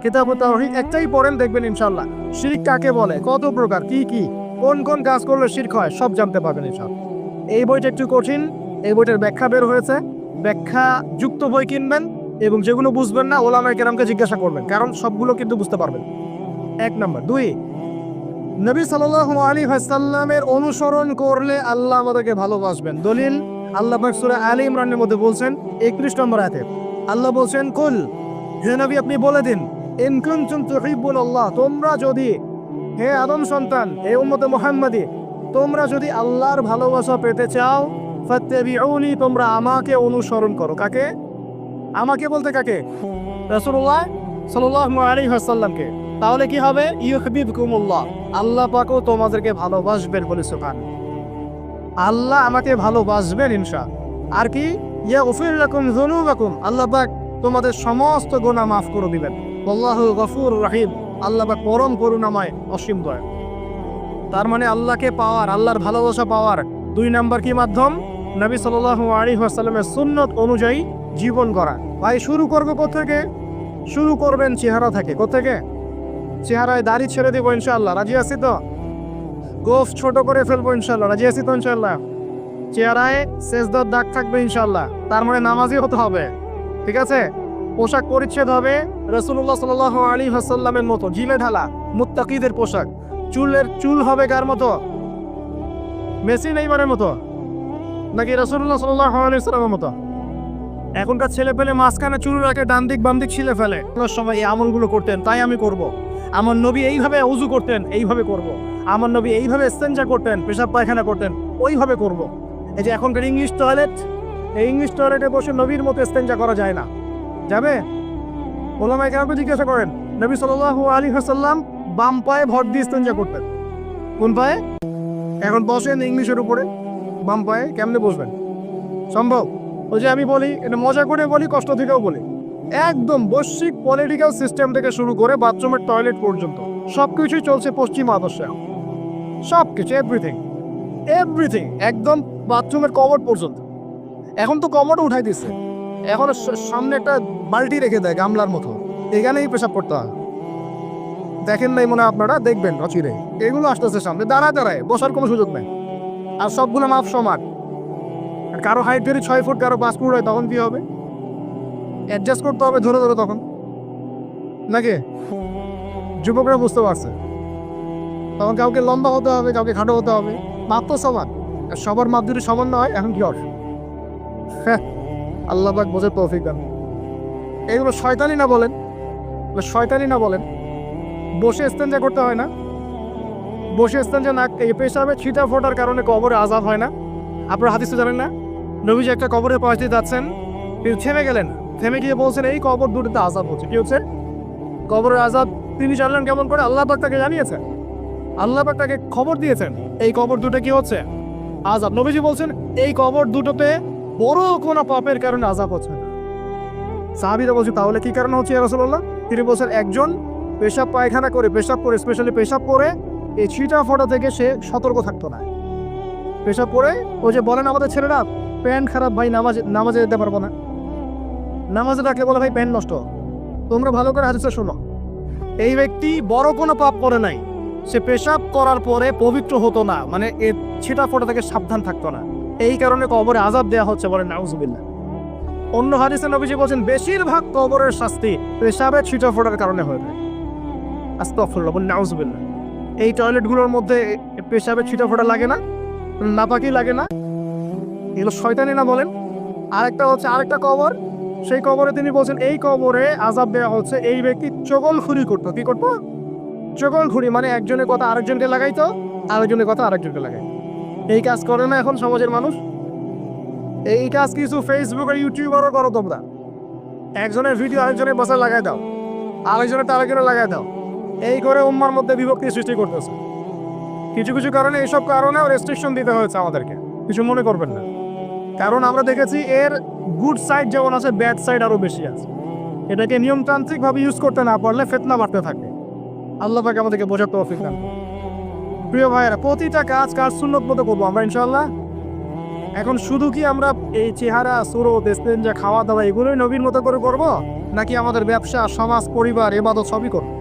কিতাবুত তাওহীদ। একটাই পড়েন, দেখবেন ইনশাআল্লাহ শিরক কাকে বলে, কত প্রকার, কি কোন কাজ করলে শিরক হয় সব জানতে পারবেন ইনশাআল্লাহ। এই বইটা একটু কঠিন, এই বইটার ব্যাখ্যা বের হয়েছে, ব্যাখ্যা যুক্ত বই কিনবেন এবং যেগুলো বুঝবেন না ওলামায়ে কেরামকে জিজ্ঞাসা করবেন, কারণ সবগুলো কিন্তু বুঝতে পারবেন। এক নম্বর। দুই, নবী সাল্লাল্লাহু আলাইহি ওয়াসাল্লামের অনুসরণ করলে আল্লাহ আমাদেরকে ভালোবাসবেন। দলিল, আল্লাহ পাক সূরা আলে ইমরানের মধ্যে বলছেন 31 নম্বর আয়াতে আল্লাহ বলছেন, কুল, হে নবী আপনি বলে দিন, ইন কুনতুম তুহিব্বুনাল্লাহ, তোমরা যদি, হে আদম সন্তান, হে উম্মতে মুহাম্মাদি, তোমরা যদি আল্লাহর ভালোবাসা পেতে চাও, ফাত্তাবিউনি, তোমরা আমাকে অনুসরণ করো। কাকে? আমাকে বলতে কাকে? রাসূলুল্লাহ সাল্লাল্লাহু আলাইহি ওয়াসাল্লামকে। তাহলে কি হবে? ইউহিব্বুকুমুল্লাহ, আল্লাহ পাকও তোমাদেরকে ভালোবাসবেন। বলে সুবহানাল্লাহ, আল্লাহ আমাকে ভালোবাসবেন ইনশাআল্লাহ। আর কি? ইয়াগফির লাকুম যুনুবাকুম, আল্লাহ পাক তোমাদের সমস্ত গুনাহ মাফ করে দিবেন। আল্লাহু গফুরুর রহিম, আল্লাহ পাক পরম করুণাময়, অসীম দয়ালু। তার মানে আল্লাহকে পাওয়ার, আল্লাহর ভালোবাসা পাওয়ার দুই নাম্বার কি মাধ্যম? নবী সাল্লাল্লাহু আলাইহি ওয়াসাল্লামের সুন্নাত অনুযায়ী জীবন করা। ভাই শুরু করবো কোত্থেকে? শুরু করবেন চেহারা থেকে। কোত্থেকে? চেহারায় দাড়ি ছেড়ে দেবো ইনশাআল্লাহ, রাজি আছি তো? গোফ ছোট করে ফেলবো ইনশাআল্লাহ, রাজি আছি তো ইনশাআল্লাহ? চেহারায় সেজদার দাগ থাকবে ইনশাআল্লাহ, তার মানে নামাজি হতে হবে, ঠিক আছে? পোশাক পরিচ্ছদ হবে রাসূলুল্লাহ সাল্লাল্লাহু আলাইহি ওয়াসাল্লামের মতো, জিলে ঢালা মুত্তাকিদের পোশাক। চুল হবে কার মতো? মেসি নেইমারের মতো, নাকি রাসূলুল্লাহ সাল্লাল্লাহু আলাইহি ওয়াসাল্লামের মতো? এখনকার ছেলে পেলে মাঝখানে চুল রাখে, ডান দিক বাম দিক ছিলে ফেলে। ওনার সময় এই আমলগুলো করতেন, তাই আমি করব। আমার নবী এইভাবে ওযু করতেন, এইভাবে করব। আমার নবী এইভাবে ইস্তেনজা করতেন, পেশাব পায়খানা করতেন, ওইভাবে করব। এই যে এখনকার ইংলিশ টয়লেট, এই ইংলিশ টয়লেটে বসে নবীর মতো ইস্তেনজা করা যায় না। যাবে? ওলামায়ে কেরামকে জিজ্ঞাসা করেন, নবী সাল্লাল্লাহু আলাইহি ওয়াসাল্লাম বাম পায়ে ভর দিয়ে ইস্তেনজা করতেন। কোন পায়ে? এখন বসেন ইংলিশের উপরে, বাম পায়ে কেমনে বসবেন? সম্ভব? ওই যে আমি বলি, এটা মজা করে বলি, কষ্ট থেকেও বলি, একদম বৈশ্বিক পলিটিক্যাল সিস্টেম থেকে শুরু করে বাথরুমের টয়লেট পর্যন্ত সবকিছুই চলছে পশ্চিম আদর্শে। সবকিছু, এভরিথিং, একদম বাথরুমের কমোড পর্যন্ত। এখন তো কমোডও উঠাই দিচ্ছে, এখন সামনে একটা বালতি রেখে দেয় গামলার মতো, এখানেই পেশাব করতে হয়। দেখেন নাই মনে হয় আপনারা, দেখবেন অচিরে এগুলো আসতেছে সামনে, দাঁড়ায় বসার কোনো সুযোগ নেই। আর সবগুলো মাপ সমান। কারো হাইট যদি 6 ফুট, কারো 5 ফুট হয়, তখন কি হবে? অ্যাডজাস্ট করতে হবে ধরে তখন, নাকি? যুবকরা বুঝতে পারছে, তখন কাউকে লম্বা হতে হবে, কাউকে খাটো হতে হবে, মাপ তো সমান। আর সবার মাপ যদি সমান না হয়, এখন কি হবে? হ্যাঁ, আল্লাহ পাক বোঝার তৌফিক দান। এগুলো শয়তানি না বলেন। বসে ইস্তেনজা করতে হয় না? বসে ইস্তেনজা না, এই পেশাবে ছিটা ফোটার কারণে কবরে আযাব হয় না? আপনারা হাদিস তো জানেন না? নবীজি একটা কবরের পাশ দিয়ে যাচ্ছেন, তিনি থেমে গেলেন, থেমে গিয়ে বলছেন এই কবর দুটোতে আযাব হচ্ছে। কি হচ্ছে? কবরের আযাব তিনি জানলেন কেমন করে? আল্লাহ পাক তাকে জানিয়েছেন। আল্লাহ পাক তাকে খবর দিয়েছেন এই কবর দুটো কি হচ্ছে আযাব। নবীজি বলছেন এই কবর দুটোতে বড় কোনো পাপের কারণে আযাব হচ্ছে না। সাহাবীরা বলছে তাহলে কি কারণে হচ্ছে ইয়া রাসূলুল্লাহ? তিনি বলছেন একজন পেশাব পায়খানা করে স্পেশালি পেশাব করে এই ছিটা ফোঁটা থেকে সে সতর্ক থাকতো না। পেশাব করে ওই যে বলেন আমাদের ছেলেরা প্যান্ট খারাপ ভাই নামাজে যেতে পারবো না, নামাজে রাখলে বলে ভাই প্যান্ট নষ্ট। তোমরা ভালো করে হাদিসটা শোনো, এই ব্যক্তি বড় কোনো পাপ করে নাই, সে পেশাব করার পরে পবিত্র হতো না, মানে এ ছিটা ফোঁটা থেকে সাবধান থাকতো না, এই কারণে কবরে আযাব দেওয়া হচ্ছে, বলেন নাউজুবিল্লাহ। অন্য হাদিসে নবীজি বলেন বেশিরভাগ কবরের শাস্তি পেশাবের ছিটা ফোঁটার কারণে হয়ে থাকে। আস্তাগফিরুল্লাহ, বলেন নাউজুবিল্লাহ। এই টয়লেটগুলোর মধ্যে পেশাবের ছিটা ফোঁটা লাগে না, নাপাকি লাগে না, এগুলো শয়তানি না বলেন। আরেকটা কবর, সেই কবরে তিনি বলছেন এই কবরে আযাব দেওয়া হচ্ছে এই ব্যক্তি চগলখুরি করতো। কি করতো? চগলখুরি, মানে একজনের কথা আরেকজনকে লাগাইতো, আরেকজনের কথা আরেকজনকে লাগাই। এই কাজ করে না এখন সমাজের মানুষ? এই কাজ কিছু ফেসবুক আর ইউটিউবারও করো তোমরা। একজনের ভিডিও আরেকজনের বাসায় লাগাই দাও, আরেকজনের আরেকজনে লাগাই দাও, এই করে উম্মার মধ্যে বিভক্তি সৃষ্টি করতেছে। কিছু কিছু কারণে এইসব কারণেও রেস্ট্রিকশন দিতে হয়েছে আমাদেরকে, কিছু মনে করবেন না। কারণ আমরা দেখেছি এর গুড সাইড যেমন আছে, ব্যাড সাইড আরও বেশি আছে। এটাকে নিয়মতান্ত্রিকভাবে ইউজ করতে না পারলে ফিতনা বাড়তে থাকবে। আল্লাহ পাক আমাদেরকে বোঝার তৌফিক দান। প্রিয় ভাইয়েরা, প্রতিটা কাজ সুন্নত মতো করবো আমরা ইনশাআল্লাহ। এখন শুধু কি আমরা এই চেহারা সুরত ইস্তেঞ্জা খাওয়া দাওয়া এগুলোই নবীর মতো করে করবো, নাকি আমাদের ব্যবসা সমাজ পরিবার ইবাদত সবই করবো?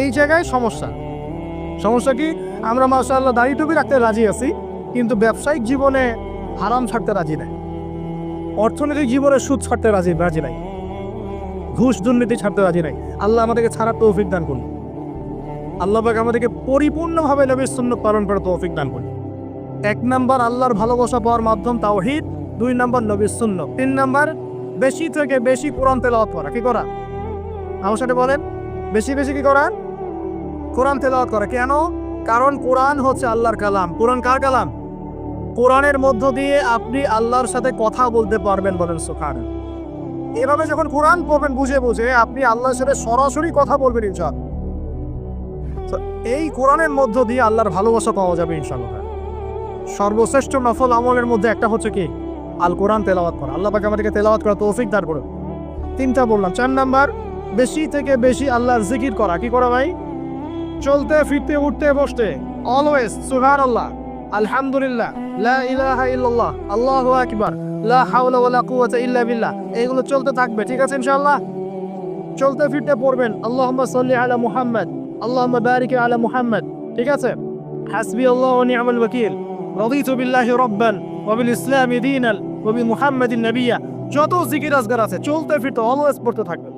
এই জায়গায় সমস্যা কি, আমরা মাশাআল্লাহ দাড়ি টুপি রাখতে রাজি আছি, কিন্তু ব্যবসায়িক জীবনে হারাম ছাড়তে রাজি নাই, অর্থনৈতিক জীবনে সুদ ছাড়তে রাজি নাই, ঘুষ দুর্নীতি ছাড়তে রাজি নাই। আল্লাহ আমাদেরকে ছাড়ার তৌফিক দান করুন। আল্লাহ পাক আমাদেরকে পরিপূর্ণভাবে নবীর সুন্নাত পালন করার তৌফিক দান করুন। 1 নাম্বার আল্লাহর ভালোবাসা পাওয়ার মাধ্যম তাওহীদ, 2 নাম্বার নবীর সুন্নাত, 3 নাম্বার বেশি থেকে বেশি কোরআন তেলাওয়াত করা। কি করা? আমার সাথে বলেন, বেশি বেশি কি করা? কোরআন তেলাওয়াত করা। কেন? কারণ কোরআন হচ্ছে আল্লাহর কালাম। কোরআন কার কালাম? কোরআনের মধ্য দিয়ে আপনি আল্লাহর সাথে কথা বলতে পারবেন, বলেন সুবহানাল্লাহ। এভাবে যখন কোরআন পড়বেন বুঝে বুঝে, আপনি আল্লাহর সাথে সরাসরি কথা বলবেন ইনশাআল্লাহ। এই কোরআনের মধ্য দিয়ে আল্লাহর ভালোবাসা পাওয়া যাবে ইনশাআল্লাহ। সর্বশ্রেষ্ঠ নফল আমলের মধ্যে একটা হচ্ছে কি? আল কোরআন তেলাওয়াত করা। আল্লাহ পাক আমাদেরকে তেলাওয়াত করা তৌফিক দান করুন। 3টা বললাম। 4 নাম্বার বেশি থেকে বেশি আল্লাহর জিকির করা। কি করা ভাই? চলতে ফিরতে উঠতে বসতে অলওয়েজ সুবহানাল্লাহ, আলহামদুলিল্লাহ, লা ইলাহা ইল্লাল্লাহ, আল্লাহু আকবার, লা হাওলা ওয়ালা কুওয়াতা ইল্লা বিল্লাহ, এগুলো চলতে থাকবে। ঠিক আছে ইনশাআল্লাহ? চলতে ফিরতে পড়বেন আল্লাহুম্মা সাল্লি আলা মুহাম্মদ, আল্লাহুম্মা বারিক আলা মুহাম্মদ। ঠিক আছে? হাসবি আল্লাহু ওয়া নি'মাল ওয়াকিল, রাদিতু বিল্লাহি রাব্বান ওয়া বিল ইসলামি দীনান ওয়া বি মুহাম্মাদিন নাবিয়্যা। যত জিকির আজগার আছে চলতে ফিরতে অলওয়েজ পড়তে থাকবেন।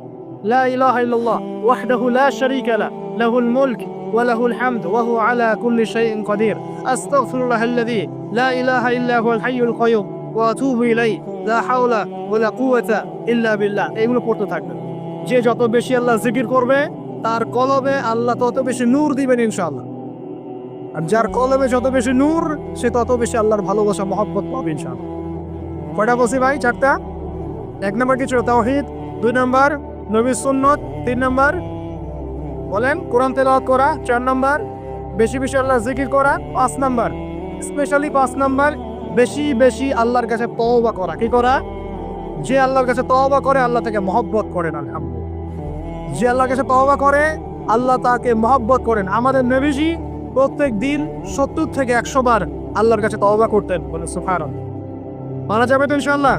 লা ইলাহা ইল্লাল্লাহ ওয়াহদাহু লা শারীকা লা, লাহুল মুলক ওয়া লাহুল হামদ ওয়া হুয়া আলা কুল্লি শাইইন কাদির। আস্তাগফিরুল্লাহাল্লাযী লা ইলাহা ইল্লা হুয়াল হাইয়ুল কাইয়্যুম ওয়া আতুবু ইলাইহি, লা হাওলা ওয়া লা কুওয়াতা ইল্লা বিল্লাহ। এগুলো পড়তে থাকবেন। যে যত বেশি আল্লাহ জিকির করবে তার কলবে আল্লাহ তত বেশি নূর দিবেন ইনশাআল্লাহ। আর যার কলবে যত বেশি নূর, সে তত বেশি আল্লাহর ভালোবাসা মহব্বত পাবে ইনশাআল্লাহ। কয়টা বলছি ভাই? 4টা। 1 নাম্বার কি ছিল? তাওহীদ। 2 নাম্বার নবীর সুন্নাত। 3 নাম্বার বলেন কোরআন তেলাওয়াত করা। 4 নাম্বার বেশি বেশি আল্লাহর জিকির করা। 5 নাম্বার স্পেশালি 5 নাম্বার বেশি বেশি আল্লাহর কাছে তওবা করা। কি করা? যে আল্লাহর কাছে তওবা করে আল্লাহ তাকে মহব্বত করেন। আলহামদুলিল্লাহ, যে আল্লাহর কাছে তওবা করে আল্লাহ তাকে মহব্বত করেন। আমাদের নবীজি প্রত্যেক দিন 70 থেকে 100 বার আল্লাহর কাছে তওবা করতেন, বলে সুবহানাল্লাহ। মানা যাবে তো ইনশাআল্লাহ?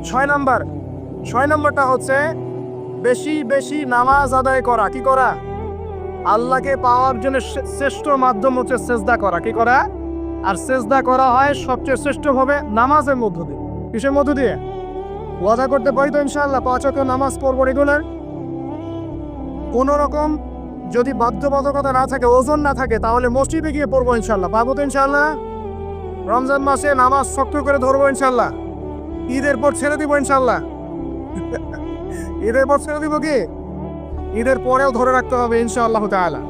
6 নম্বরটা হচ্ছে বেশি বেশি নামাজ আদায় করা। কি করা? আল্লাহকে পাওয়ার জন্য শ্রেষ্ঠ মাধ্যম হচ্ছে সেজদা করা। কি করা? আর সেজদা করা হয় সবচেয়ে শ্রেষ্ঠভাবে নামাজের মধ্য দিয়ে। কিসের মধ্য দিয়ে? ওয়াদা করতে পারি তো ইনশাআল্লাহ 5 ওয়াক্ত নামাজ পড়বো রেগুলার। কোনো রকম যদি বাধ্যবাধকতা না থাকে, ওজন না থাকে, তাহলে মসজিদে গিয়ে পড়বো ইনশাআল্লাহ। পাবো তো ইনশাআল্লাহ? রমজান মাসে নামাজ শক্ত করে ধরবো ইনশাআল্লাহ। ঈদের পর ছেড়ে দিব ইনশাআল্লাহ। ঈদের পর ছেড়ে দিব কি? ঈদের পরেও ধরে রাখতে হবে ইনশাআল্লাহ তাআলা।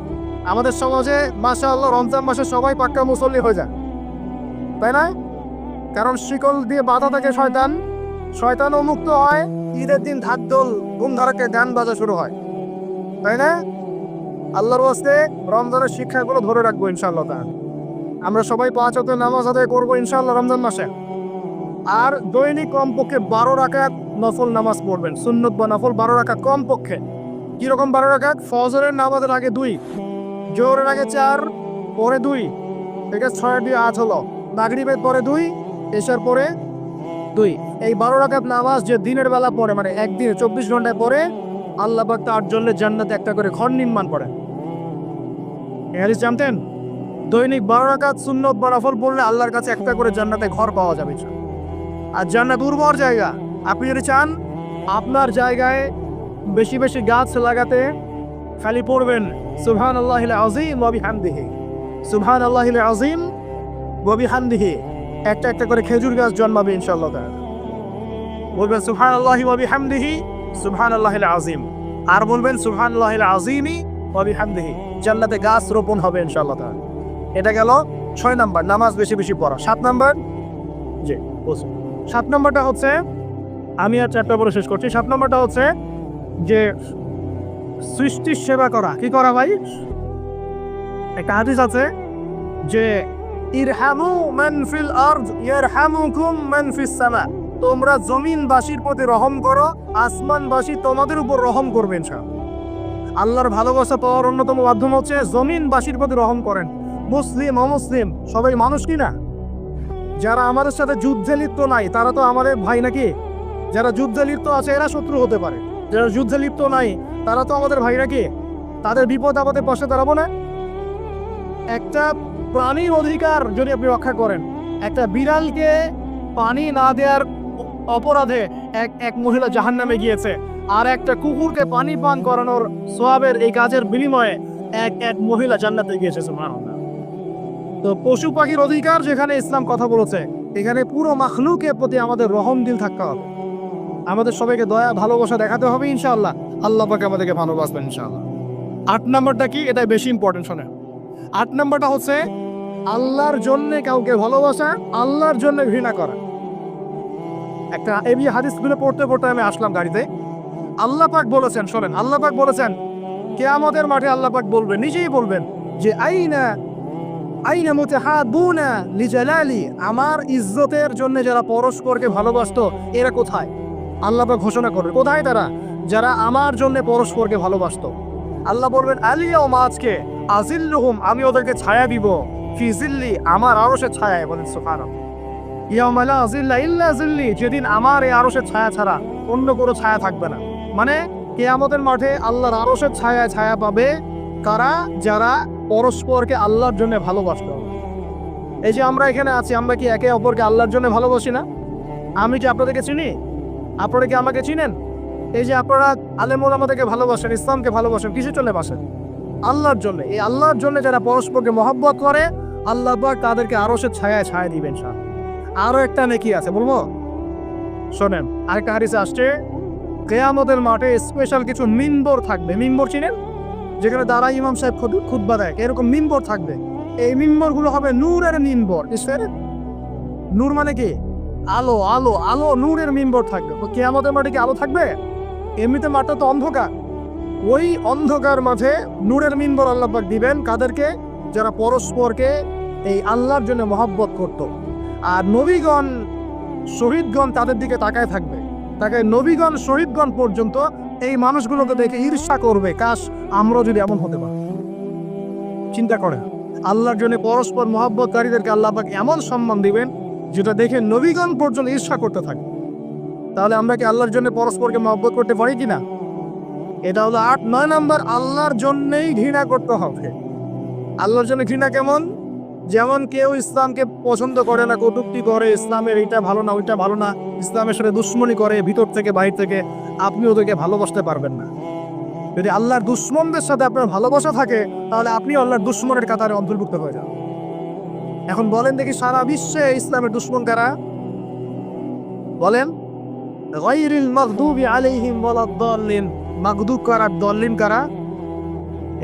আমাদের সমাজে মাশাআল্লাহ রমজান মাসে সবাই পাক্কা মুসল্লি হয়ে যায়, তাই না? কারণ শিকল দিয়ে বাধা থাকে শয়তানও মুক্ত হয়। ঈদের দিন ঢাকঢোল ধুমধারাকে গান বাজা শুরু হয়, তাই না? আল্লাহর ওয়াস্তে রমজানের শিক্ষাগুলো ধরে রাখবো ইনশাআল্লাহ তাআলা। আমরা সবাই 5 ওয়াক্ত নামাজ আদায় করবো ইনশাআল্লাহ রমজান মাসে। আর দৈনিক কমপক্ষে 12 রাকাত নফল নামাজ পড়বেন, সুন্নত বা নফল 12 রাকাত কমপক্ষে। কিরকম 12 রাকাত? ফজরের নামাজের আগে 2, জোহরের আগে 4, পরে 2, ঠিক আছে, 6 দিয়ে 8 হলো। মাগরিবের পরে 2, এশার পরে 2। এই 12 রাকাত নামাজ যে দিনের বেলা পড়ে, মানে একদিনে 24 ঘন্টায় পড়ে, আল্লাহ পাক তার জন্য জান্নাতে একটা করে ঘর নির্মাণ করেন। এই হাদিস জানতেন? দৈনিক 12 রাকাত সুন্নত বা নফল পড়লে আল্লাহর কাছে একটা করে জান্নাতে ঘর পাওয়া যাবে। আর জান্নাত উর্বর জায়গা। আপনি যদি চান আপনার জায়গায় বেশি বেশি গাছ লাগাতে, খালি পড়বেন সুবহানাল্লাহিল আযীম ওয়া বিহামদিহি, সুবহানাল্লাহিল আযীম ওয়া বিহামদিহি। একটা একটা করে খেজুর গাছ জন্মাবে ইনশাআল্লাহ তাআলা। বলবেন সুবহানাল্লাহি ওয়া বিহামদিহি সুবহানাল্লাহিল আযীম, আর বলবেন সুবহানাল্লাহিল আযীমি ওয়া বিহামদিহি। জান্নাতে গাছ রোপণ হবে ইনশাআল্লাহ তাআলা। এটা গেল 6 নাম্বার, নামাজ বেশি বেশি পড়া। 7 নাম্বার, জি বুঝুন, 7 নাম্বারটা হচ্ছে, আমি আর 4টা বলে শেষ করছি। 7 নাম্বারটা হচ্ছে যে সৃষ্টির সেবা করা। কি করা ভাই? একটা হাদিস আছে যে ইরহামু মান ফিল আরদ ইয়ারহামুকুম মান ফিস সামা। তোমরা জমিনবাসীর প্রতি রহম করো, আসমানবাসী তোমাদের উপর রহম করবে ইনশাআল্লাহ। আল্লাহর ভালোবাসা পাওয়ার অন্যতম মাধ্যম হচ্ছে জমিনবাসীর প্রতি রহম করেন। মুসলিম অমুসলিম সবাই মানুষ কি না? যারা আমাদের সাথে যুদ্ধে লিপ্ত নাই তারা তো আমাদের ভাই নাকি? যারা যুদ্ধে লিপ্ত আছে এরা শত্রু হতে পারে, যারা যুদ্ধে লিপ্ত নাই তারা তো আমাদের ভাই নাকি? তাদের বিপদ আপদে পাশে দাঁড়াবো না? একটা প্রাণীর অধিকার যদি আপনি রক্ষা করেন, একটা বিড়ালকে পানি না দেওয়ার অপরাধে এক মহিলা জাহান্নামে গিয়েছে, আর একটা কুকুরকে পানি পান করানোর সওয়াবের এই কাজের বিনিময়ে এক মহিলা জান্নাতে গিয়েছে। সুবহানাল্লাহ। তো পশু পাখির অধিকার যেখানে ইসলাম কথা বলেছে, এখানে পুরো মাখলুকের প্রতি আমাদের রহম দিল থাকতে হবে। আমাদের সবাইকে দয়া ভালোবাসা দেখাতে হবে ইনশাআল্লাহ। আল্লাহ পাক আমাদেরকে ভালোবাসবেন ইনশাআল্লাহ। 8 নাম্বারটা কি? এটাই বেশি ইম্পর্টেন্ট। শোনেন, 8 নাম্বারটা হচ্ছে আল্লাহর জন্য কাউকে ভালোবাসা, আল্লাহর জন্য ঘৃণা করা। একটা এই হাদিসগুলো পড়তে পড়তে আমি আসলাম গাড়িতে। আল্লাহ পাক বলেছেন, শোনেন, আল্লাহ পাক বলেছেন কিয়ামতের মাঠে আল্লাহ পাক বলবেন, নিজেই বলবেন যে আইনা মুতাহাবুনা লিজালালি, আমার ইজ্জতের জন্য যারা পরস্পরকে ভালোবাসতো এরা কোথায়? আল্লাহ পাক ঘোষণা করবে কোথায় তারা? যারা আমার জন্য পরস্পরকে ভালোবাসতো। আল্লাহ বলবেন আলিয়াউমা, আজকে, আজিল্লুহুম, আমি ওদেরকে ছায়া দিব, ফি জিল্লি, আমার আরশের ছায়ায়। বলেন সুবহানাল্লাহ। ইয়াউমা লা জিল্লা ইল্লা জিল্লি, যেদিন আমার এই আরশের ছায়া ছাড়া অন্য কোনো ছায়া থাকবে না। মানে কিয়ামতের মাঠে আল্লাহর আরশের ছায়া ছায়া পাবে কারা? যারা পরস্পরকে আল্লাহর জন্য ভালোবাসতো। এই যে আমরা এখানে আছি, আমরা কি একে অপরকে আল্লাহর জন্য ভালোবাসি না? আমি কি আপনাদেরকে চিনি? আপনারা কি আমাকে চিনেন? এই যে আপনারা আলেম ওলামাদেরকে ভালোবাসেন, ইসলামকে ভালোবাসেন, কিসের জন্য বাসেন? আল্লাহর জন্য। এই আল্লাহর জন্য যারা পরস্পরকে মহব্বত করে, আল্লাহ পাক তাদেরকে আরশের ছায়ায় ছায়া দিবেন। আরো একটা নেকি আছে, বলবো? শোনেন, আরেকটা হাদিসে আসছে কিয়ামতের মাঠে স্পেশাল কিছু মিম্বর থাকবে। মিম্বর চিনেন? যেখানে দ্বারা ইমাম সাহেব খুতবা দেয়, এরকম মিম্বর থাকবে। এই মিম্বর গুলো হবে নূরের মিম্বর। নূর মানে কি? আলো, আলো, আলো, নূরের মিম্বর থাকবে। কিয়ামতের মাঠে কি আলো থাকবে? এমনিতে মাঠটা তো অন্ধকার। ওই অন্ধকার মাঝে নূরের মিম্বর আল্লাহ পাক দিবেন কাদেরকে? যারা পরস্পরকে এই আল্লাহর জন্য মহব্বত করত। আর নবীগণ, শহীদগণ তাদের দিকে তাকায় থাকবে। তাকায় নবীগণ, শহীদগণ পর্যন্ত এই মানুষগুলোকে দেখে ঈর্ষা করবে, কাশ আমরা যদি এমন হতে পারি। চিন্তা করেন, আল্লাহর জন্য পরস্পর মহব্বতকারীদেরকে আল্লাহ পাক এমন সম্মান দিবেন যেটা দেখে নবীগণ পর্যন্ত ঈর্ষা করতে থাকে। তাহলে আমরা কি আল্লাহর জন্য পরস্পরকে মহব্বত করতে পারি কিনা? এটা হলো 8। 9 নাম্বার, আল্লাহর জন্যই ঘৃণা করতে হবে। আল্লাহর জন্য ঘৃণা কেমন? যেমন কেউ ইসলামকে পছন্দ করে না, কটূক্তি করে, ইসলামের এইটা ভালো না, ওইটা ভালো না, ইসলামের সাথে দুশ্মনী করে ভিতর থেকে বাইরে থেকে, আপনি ওদেরকে ভালোবাসতে পারবেন না। যদি আল্লাহর দুশ্মনদের সাথে আপনার ভালোবাসা থাকে, তাহলে আপনি আল্লাহর দুশ্মনের কাতারে অন্তর্ভুক্ত হয়ে যান। এখন বলেন দেখি, সারা বিশ্বে ইসলামের দুশ্মন কারা? বলেন। গায়রিল মাগদুবি আলাইহিম ওয়ালাদ-দাল্লিন, মাগদুব কারা, দল্লিন কারা?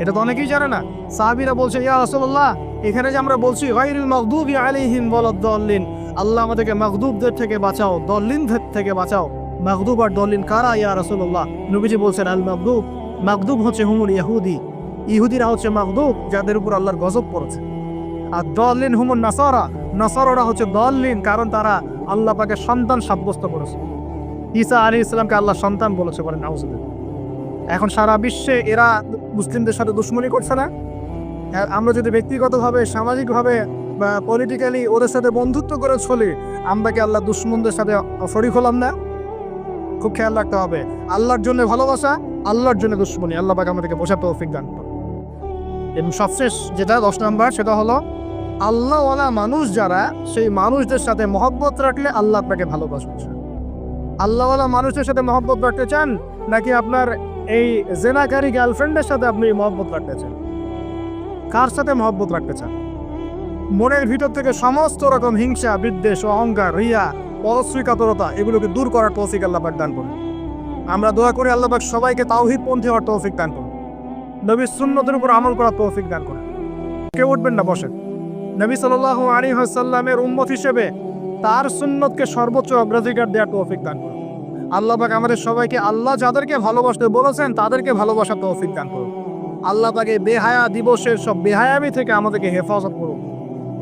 এটা তো অনেকেই জানে না। সাহাবীরা বলছে, ইয়া রাসূলুল্লাহ, এখানে যে আমরা বলছি গায়রিল মাগদুবি আলাইহিম ওয়ালাদ-দাল্লিন, আল্লাহ আমাদেরকে মাগদুবদের থেকে বাঁচাও, দল্লিনদের থেকে বাঁচাও। মাগদুব আর দল্লিন কারা ইয়া রাসূলুল্লাহ? নবীজি বলছেন, আল মাগদুব, মাগদুব হচ্ছে হুমুল ইহুদি। ইহুদিরা হচ্ছে মাগদুব, যাদের উপর আল্লাহর গজব পড়েছে। আর দলিন হুমুন নাসারা, নাসারারা হচ্ছে দলিন, কারণ তারা আল্লাহ পাকে সন্তান সাব্যস্ত করেছে। ঈসা আলাইহিস সালামকে আল্লাহ সন্তান বলেছে, বলেন নাউজুবিল্লাহ। এখন সারা বিশ্বে এরা মুসলিমদের সাথে দুশ্মনী করছে না? আমরা যদি ব্যক্তিগতভাবে, সামাজিকভাবে বা পলিটিক্যালি ওদের সাথে বন্ধুত্ব করে চলি, আমরা কি আল্লাহ দুশ্মনদের সাথে শরীক হলাম না? খুব খেয়াল রাখতে হবে। আল্লাহর জন্য ভালোবাসা, আল্লাহর জন্য দুশ্মনী। আল্লাহ পাক আমাদেরকে বোঝার তৌফিক দান করুন। এবং সবশেষ যেটা 10 নম্বর, সেটা হলো আল্লাহওয়ালা মানুষ যারা, সেই মানুষদের সাথে মহব্বত রাখলে আল্লাহ আপনাকে ভালোবাসবে। আল্লাহওয়ালা মানুষের সাথে মহব্বত রাখতে চান, নাকি আপনার এই জেনাকারী গার্লফ্রেন্ডের সাথে আপনি মহব্বত রাখতে চান? কার সাথে মহব্বত রাখতে চান? মনের ভিতর থেকে সমস্ত রকম হিংসা, বিদ্বেষ, অহংকার, রিয়া, পরশ্রীকাতরতা এগুলোকে দূর করার তৌফিক আল্লাহ পাক দান করুন। আমরা দোয়া করি আল্লাহ পাক সবাইকে তাওহীদপন্থী হওয়ার তৌফিক দান করুন, নবীর সুন্নতের উপর আমল করার তৌফিক দান করুন। কেউ উঠবেন না, বসেন। নবী সাল্লাল্লাহু আলাইহি ওয়াসাল্লামের উম্মত হিসেবে তার সুন্নতকে সর্বোচ্চ অগ্রাধিকার দেওয়ার তৌফিক দান করুন। আল্লাহ পাক আমাদের সবাইকে আল্লাহ যাদেরকে ভালোবাসতে বলেছেন তাদেরকে ভালোবাসার তৌফিক দান করুন। আল্লাহ পাকে বেহায়া দিবসের সব বেহায়ামি থেকে আমাদেরকে হেফাজত করুন।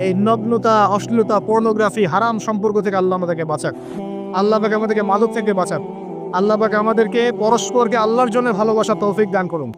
এই নগ্নতা, অশ্লীলতা, পর্নোগ্রাফি, হারাম সম্পর্ক থেকে আল্লাহ আমাদেরকে বাঁচাক। আল্লাহ পাক আমাদেরকে মাদক থেকে বাঁচাক। আল্লাহ পাক আমাদেরকে পরস্পরকে আল্লাহর জন্য ভালোবাসার তৌফিক দান করুন।